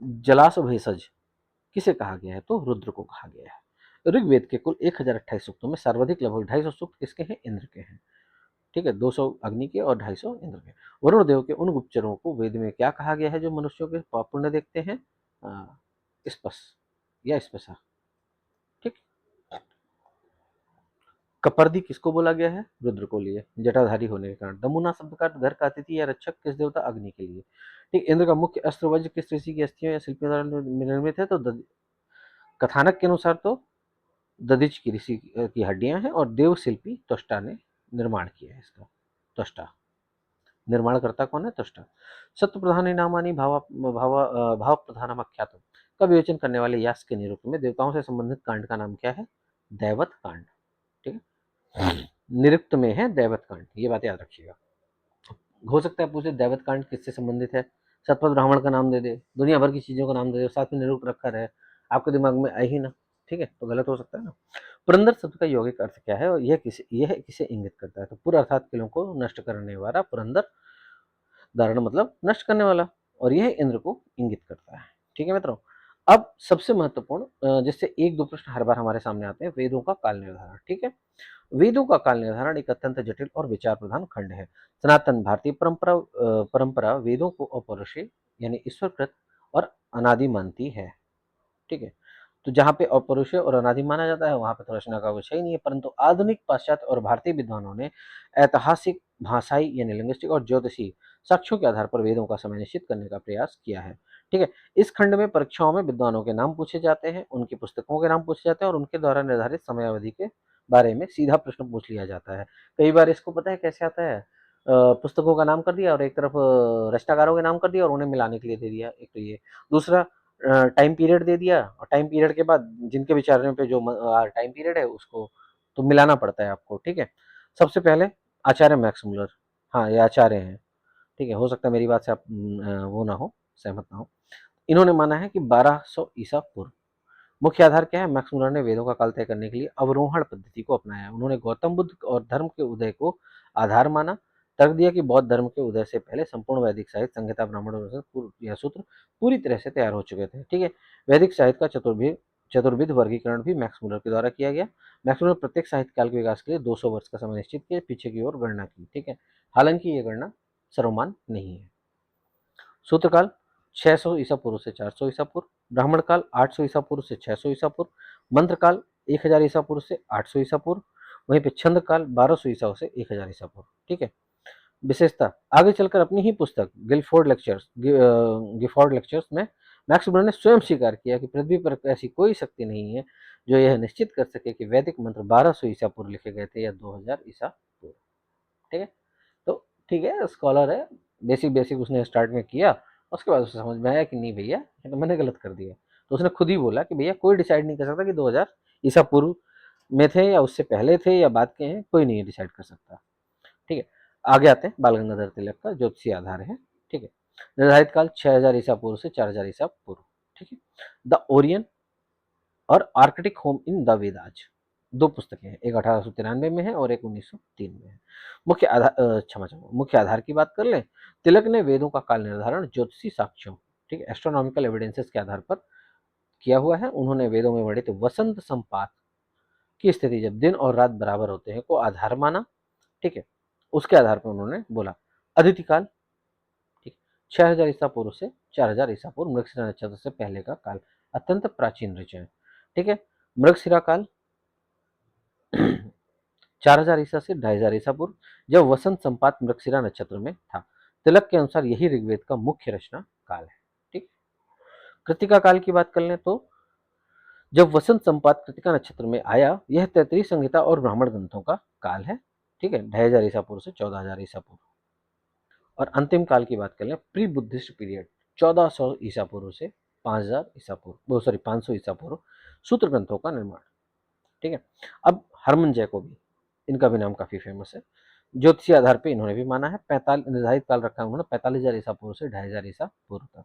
जलास भेषज किसे कहा गया है? तो रुद्र को कहा गया है। ऋग्वेद के कुल 1028 सूक्तों में सर्वाधिक लगभग 250 सूक्त किसके हैं? इंद्र के हैं। ठीक है। 200 अग्नि के और 250 इंद्र के। वरुण देव के उन गुप्तचरों को वेद में क्या कहा गया है जो मनुष्यों के पाप पुण्य देखते हैं? स्पस या स्पसा। ठीक। कपर्दी किसको बोला गया है? रुद्र को लिए, जटाधारी होने के कारण। दमुना शब्द का अर्थ घर का अतिथि या रक्षक किस देवता? अग्नि के लिए। ठीक। इंद्र का मुख्य अस्त्र वज्र किस ऋषि की अस्थियों या शिल्पियों द्वारा निर्मित है? तो कथानक के अनुसार तो दधिच की ऋषि की हड्डियां हैं और देव शिल्पी त्वष्टा ने निर्माण किया है इसका। त्वष्टा, निर्माणकर्ता कौन है? त्वष्टा। सत्य प्रधान नामानी भाव प्रधानम आख्यातम का विवेचन करने वाले यास के निरूपण में देवताओं से संबंधित कांड का नाम क्या है? दैवत कांड। ठीक है। निरुक्त में है दैवत कांड, ये बात याद रखिएगा। हो सकता है पूछे दैवत कांड किससे संबंधित है? सतपथ ब्राह्मण का नाम दे दे, दुनिया भर की चीजों का नाम दे दे, साथ में निरुक्त रखा रहे, आपके दिमाग में आए ही ना। ठीक है, तो गलत हो सकता है ना। पुरंदर शब्द का यौगिक अर्थ क्या है और यह किसे इंगित करता है? तो पुर अर्थात किलों को नष्ट करने वाला, पुरंदर दारुण मतलब नष्ट करने वाला, और यह इंद्र को इंगित करता है। ठीक है मित्रों। अब सबसे महत्वपूर्ण, जिससे 1-2 प्रश्न हर बार हमारे सामने आते हैं, वेदों का काल निर्धारण। ठीक है। वेदों का काल निर्धारण एक अत्यंत जटिल और विचार प्रधान खंड है। सनातन भारतीय परंपरा वेदों को अपौरुषेय यानी ईश्वरकृत और अनादि मानती है। ठीक है। तो जहाँ पे अपौरुषेय और अनादि माना जाता है वहां पे तो रचना का विषय ही नहीं है, परंतु आधुनिक पाश्चात्य और भारतीय विद्वानों ने ऐतिहासिक, भाषाई यानी लिंग्विस्टिक और ज्योतिषी साक्ष्यों के आधार पर वेदों का समय निश्चित करने का प्रयास किया है। ठीक है। इस खंड में परीक्षाओं में विद्वानों के नाम पूछे जाते हैं, उनकी पुस्तकों के नाम पूछे जाते हैं और उनके द्वारा निर्धारित समयावधि के बारे में सीधा प्रश्न पूछ लिया जाता है। कई बार इसको पता है कैसे आता है? पुस्तकों का नाम कर दिया और एक तरफ रचनाकारों के नाम कर दिया और उन्हें मिलाने के लिए दे दिया, एक तो ये। दूसरा, टाइम पीरियड दे दिया और टाइम पीरियड के बाद जिनके विचारने पे जो टाइम पीरियड है उसको तो मिलाना पड़ता है आपको। ठीक है। सबसे पहले आचार्य मैक्स मुलर, हाँ ये आचार्य हैं। ठीक है। हो सकता है मेरी बात से आप वो ना हो, सहमत ना हो। इन्होंने माना है कि 1200 ईसा पूर्व। मुख्य आधार क्या है? मैक्स मुलर ने वेदों का काल तय करने के लिए अवरोहण पद्धति को अपनाया। उन्होंने गौतम बुद्ध और धर्म के उदय को आधार माना, तर्क दिया कि बौद्ध धर्म के उदय से पहले संपूर्ण वैदिक साहित्य, संहिता, ब्राह्मण और यह सूत्र पूरी तरह से तैयार हो चुके थे। ठीक है, वैदिक साहित्य का चतुर्विध वर्गीकरण भी मैक्स मुलर के द्वारा किया गया। मैक्स मुलर प्रत्येक साहित्य काल के विकास के लिए 200 वर्ष का समय निश्चित किया, पीछे की ओर गणना की। ठीक है, हालांकि ये गणना सर्वमान नहीं है। सूत्रकाल 600 ईसा पूर्व से 400 ईसा पूर्व, ब्राह्मण काल 800 ईसा पूर्व से 600 ईसा पूर्व, मंत्र काल 1000 ईसा पूर्व से 800 ईसा पूर्व, वहीं पे छंद काल 1200 ईसा से 1000 ईसा पूर्व। ठीक है, विशेषता आगे चलकर अपनी ही पुस्तक गिफोर्ड लेक्चर्स में मैक्स मुलर ने स्वयं स्वीकार किया कि पृथ्वी पर ऐसी कोई शक्ति नहीं है जो यह निश्चित कर सके कि वैदिक मंत्र 1200 ईसा पूर्व लिखे गए थे या 2000 ईसा पूर्व। ठीक है, तो ठीक है, स्कॉलर है, बेसिक बेसिक उसने स्टार्ट में किया, उसके बाद उसे समझ में आया कि नहीं भैया ये तो मैंने गलत कर दिया, तो उसने खुद ही बोला कि भैया कोई डिसाइड नहीं कर सकता कि 2000 ईसा पूर्व में थे या उससे पहले थे या बाद के हैं, कोई नहीं डिसाइड कर सकता। ठीक है, आगे आते हैं बाल गंगाधर तिलक का ज्योतिषीय आधार है। ठीक है, निर्धारित काल 6000 ईसा पूर्व से 4000 ईसा पूर्व। ठीक है, द ओरियन और Arctic home in the Vedas, दो पुस्तकें हैं, एक 1893 में है और एक 1903 में है। मुख्य आधार की बात कर लें, तिलक ने वेदों का काल निर्धारण ज्योतिषी साक्ष्यों, ठीक है, एस्ट्रोनॉमिकल एविडेंसेस के आधार पर किया हुआ है। उन्होंने वेदों में वर्णित वसंत संपात की स्थिति जब दिन और रात बराबर होते हैं को आधार माना। ठीक है, उसके आधार पर उन्होंने बोला अदिति काल, ठीक, 6000 ईसा पूर्व से 4000 ईसा पूर्व मृगशिरा नक्षत्र से पहले का काल अत्यंत प्राचीन ऋच है। ठीक है, मृगशिरा काल 4000 ईसा से 2500 ईसा पूर्व, जब वसंत संपात मृगशिरा नक्षत्र में था। तिलक के अनुसार यही ऋग्वेद का मुख्य रचना काल है। ठीक, कृतिका काल की बात कर लें तो जब वसंत संपात कृतिका नक्षत्र में आया, यह तैतरीय संहिता और ब्राह्मण ग्रंथों का काल है। ठीक है, 2500 ईसा पूर्व से 14000 ईसा पूर्व। और अंतिम काल की बात कर लें, प्री बुद्धिस्ट पीरियड 1400 ईसा पूर्व से 5000 ईसा पूर्व, सॉरी 500 ईसा पूर्व, सूत्र ग्रंथों का निर्माण। ठीक है, अब हरमन जैकोबी, इनका भी नाम काफी फेमस है, ज्योतिषीय आधार पे इन्होंने भी माना है। 45 निर्धारित काल रखा है उन्होंने 45,000 ईसा पूर्व से 2500 ईसा पूर्व तक।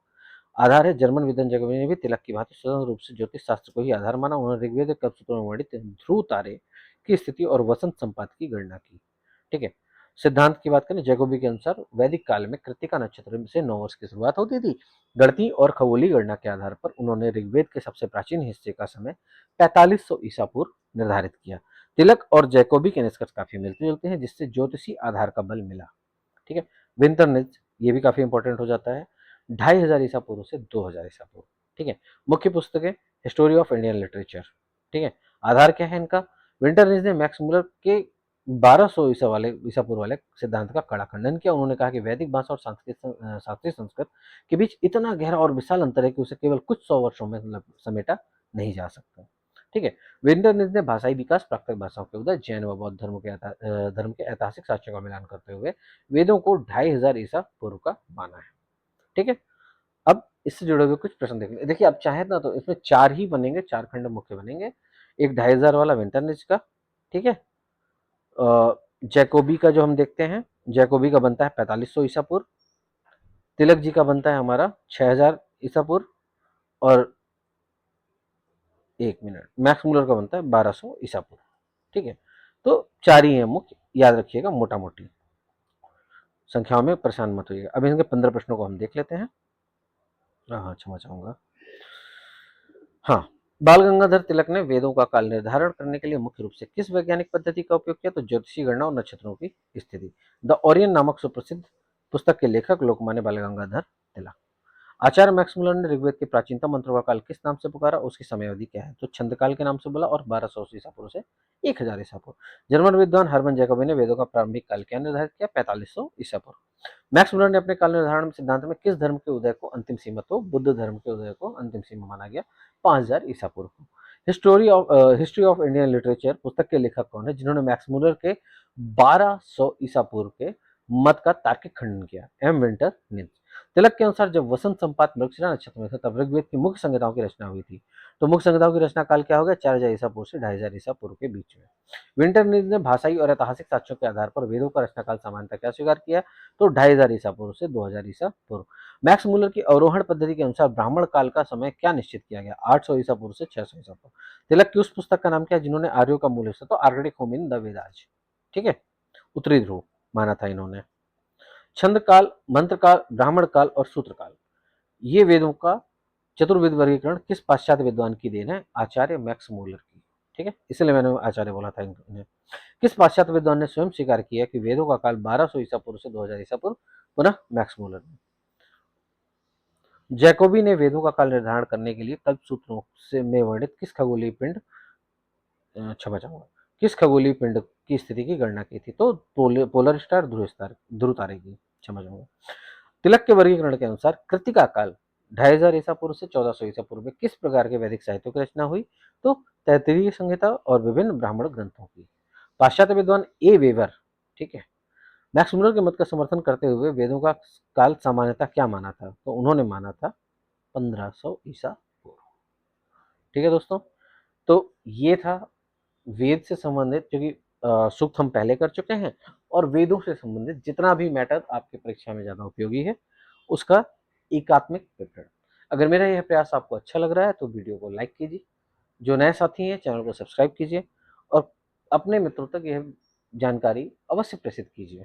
आधार है जर्मन विद्वान जैकोबी ने भी तिलक की भांति स्वतंत्र रूप से ज्योतिष शास्त्र को ही आधार माना। उन्होंने ऋग्वेद के कल्पसूत्रों में वर्णित ध्रुव तारे की स्थिति और वसंत संपात की गणना की। ठीक है, सिद्धांत की बात करें, जैकोबी के अनुसार वैदिक काल में कृतिका नक्षत्र से 9 वर्ष की शुरुआत होती थी। गणती और खगोलीय गणना के आधार पर उन्होंने ऋग्वेद के सबसे प्राचीन हिस्से का समय 4500 ईसा पूर्व निर्धारित किया। तिलक और जैकोबी के निष्कर्ष काफी मिलते जुलते हैं, जिससे ज्योतिषी आधार का बल मिला। ठीक है, विंटरनिज ये भी काफी इंपॉर्टेंट हो जाता है, 2500 ईसा पूर्व से 2000 ईसा पूर्व। ठीक है, मुख्य पुस्तकें हिस्टोरी ऑफ इंडियन लिटरेचर। ठीक है, आधार क्या है इनका, विंटरनिज ने मैक्स मुलर के 1200 ईसा पूर्व वाले सिद्धांत का कड़ा खंडन किया। उन्होंने कहा कि वैदिक भाषा और शास्त्रीय संस्कृत के बीच इतना गहरा और विशाल अंतर है कि उसे केवल कुछ सौ वर्षों में समेटा नहीं जा सकता। ठीक है, विंटरनिज ने भाषाई विकास, प्राकृतिक भाषाओं के उदय, जैन व बौद्ध धर्म के ऐतिहासिक साक्ष्यों का मिलान करते हुए वेदों को 2500 ईसा पूर्व का माना है। ठीक है, अब इससे जुड़े हुए कुछ प्रश्न देख लें। देखिए आप चाहें ना तो इसमें 4 ही बनेंगे, 4 खंड मुख्य बनेंगे। एक 2500 वाला विंटरनिज का, ठीक है, जैकोबी का जो हम देखते हैं, जैकोबी का बनता है 4500 ईसा पूर्व, तिलक जी का बनता है हमारा 6000 ईसा पूर्व, और एक मिनट, मैक्स मुलर का बनता है 1200 ईसा पूर्व। ठीक है, तो 4 ही है मुख्य, याद रखिएगा, मोटा मोटी संख्याओं में परेशान मत होइएगा। अब इनके 15 प्रश्नों को हम देख लेते हैं। हाँ, क्षमा चाहूंगा। हाँ, बाल गंगाधर तिलक ने वेदों का काल निर्धारण करने के लिए मुख्य रूप से किस वैज्ञानिक पद्धति का उपयोग किया, तो ज्योतिषी गणना और नक्षत्रों की स्थिति। द ओरियन नामक सुप्रसिद्ध पुस्तक के लेखक लोकमान्य बाल गंगाधर तिलक। आचार्य मैक्स मुलर ने ऋग्वेद के प्राचीनतम मंत्रों का काल किस नाम से पुकारा, उसकी समयावधि क्या है, तो छंद काल के नाम से बोला, और 1200 ईसा पूर्व से 1000 ईसा पूर्व। जर्मन विद्वान हर्मन जैकोबी ने वेदों का प्रारंभिक काल क्या निर्धारित किया, 4500 ईसा पूर्व। मैक्स मुलर ने अपने काल निर्धारण सिद्धांत में किस धर्म के उदय को अंतिम सीमा, तो बुद्ध धर्म के उदय को अंतिम सीमा माना गया, 5000 ईसा पूर्व को। हिस्ट्री ऑफ इंडियन लिटरेचर पुस्तक के लेखक कौन है, जिन्होंने मैक्स मुलर के 1200 ईसा पूर्व के मत का तार्किक खंडन किया, एम विंटर निज। तिलक के अनुसार जब वसंत संपात मृगशिरा नक्षत्र में था तब ऋग्वेद की मुख्य संहिताओं की रचना हुई थी, तो मुख्य संहिताओं की रचना काल क्या हो गया, 4000 ईसा पूर्व से 2500 ईसा पूर्व के बीच में। विंटरनिज ने भाषाई और ऐतिहासिक साक्ष्यों के आधार पर वेदों का रचना काल समानता क्या स्वीकार किया, तो 2500 ईसा पूर्व से 2000 ईसा पूर्व। मैक्स मुलर की अवरोहण पद्धति के अनुसार ब्राह्मण काल का समय क्या निश्चित किया गया, 800 ईसा पूर्व से 600 ईसा पूर्व। तिलक की उस पुस्तक का नाम क्या है जिन्होंने आर्यों का मूल हिस्सा, तो Arctic home in the Vedas, ठीक है, उत्तरी ध्रुव माना था इन्होंने। छंद काल, मंत्र काल, ब्राह्मण काल और सूत्र काल, ये वेदों का चतुर्वेद वर्गीकरण किस पाश्चात्य विद्वान की देन है? आचार्य मैक्स मूलर की। ठीक है, इसलिए मैंने आचार्य बोला था इन्हें। किस पाश्चात्य विद्वान ने स्वयं स्वीकार किया कि वेदों का काल 1200 ईसा पूर्व से 2000 ईसा पूर्व? पुनः मैक्स मूलर ने। जैकोबी ने वेदों का काल निर्धारण करने के लिए कल्प सूत्रों से में वर्णित किस खगोलीय पिंड, क्षमा चाहूंगा, किस खगोलीय पिंड की स्थिति की गणना की थी? तो पोलर स्टार, ध्रुव तारे की, क्षमा चाहूंगा। तिलक के वर्गीकरण के अनुसार कृतिका काल 2500 ईसा पूर्व से 1400 ईसा पूर्व में किस प्रकार के वैदिक साहित्यों की रचना हुई? तो तैत्तिरीय संहिता और विभिन्न ब्राह्मण ग्रंथों की। पाश्चात्य विद्वान ए वेवर, ठीक है, मैक्स मुलर के मत का समर्थन करते हुए वेदों का काल सामान्यतः क्या माना था? तो उन्होंने माना था 1500 ईसा पूर्व। ठीक है दोस्तों, तो ये था वेद से संबंधित, क्योंकि सूक्त हम पहले कर चुके हैं, और वेदों से संबंधित जितना भी मैटर आपके परीक्षा में ज़्यादा उपयोगी है उसका एकात्मिक विवरण। अगर मेरा यह प्रयास आपको अच्छा लग रहा है तो वीडियो को लाइक कीजिए, जो नए साथी हैं चैनल को सब्सक्राइब कीजिए और अपने मित्रों तक यह जानकारी अवश्य प्रेषित कीजिए।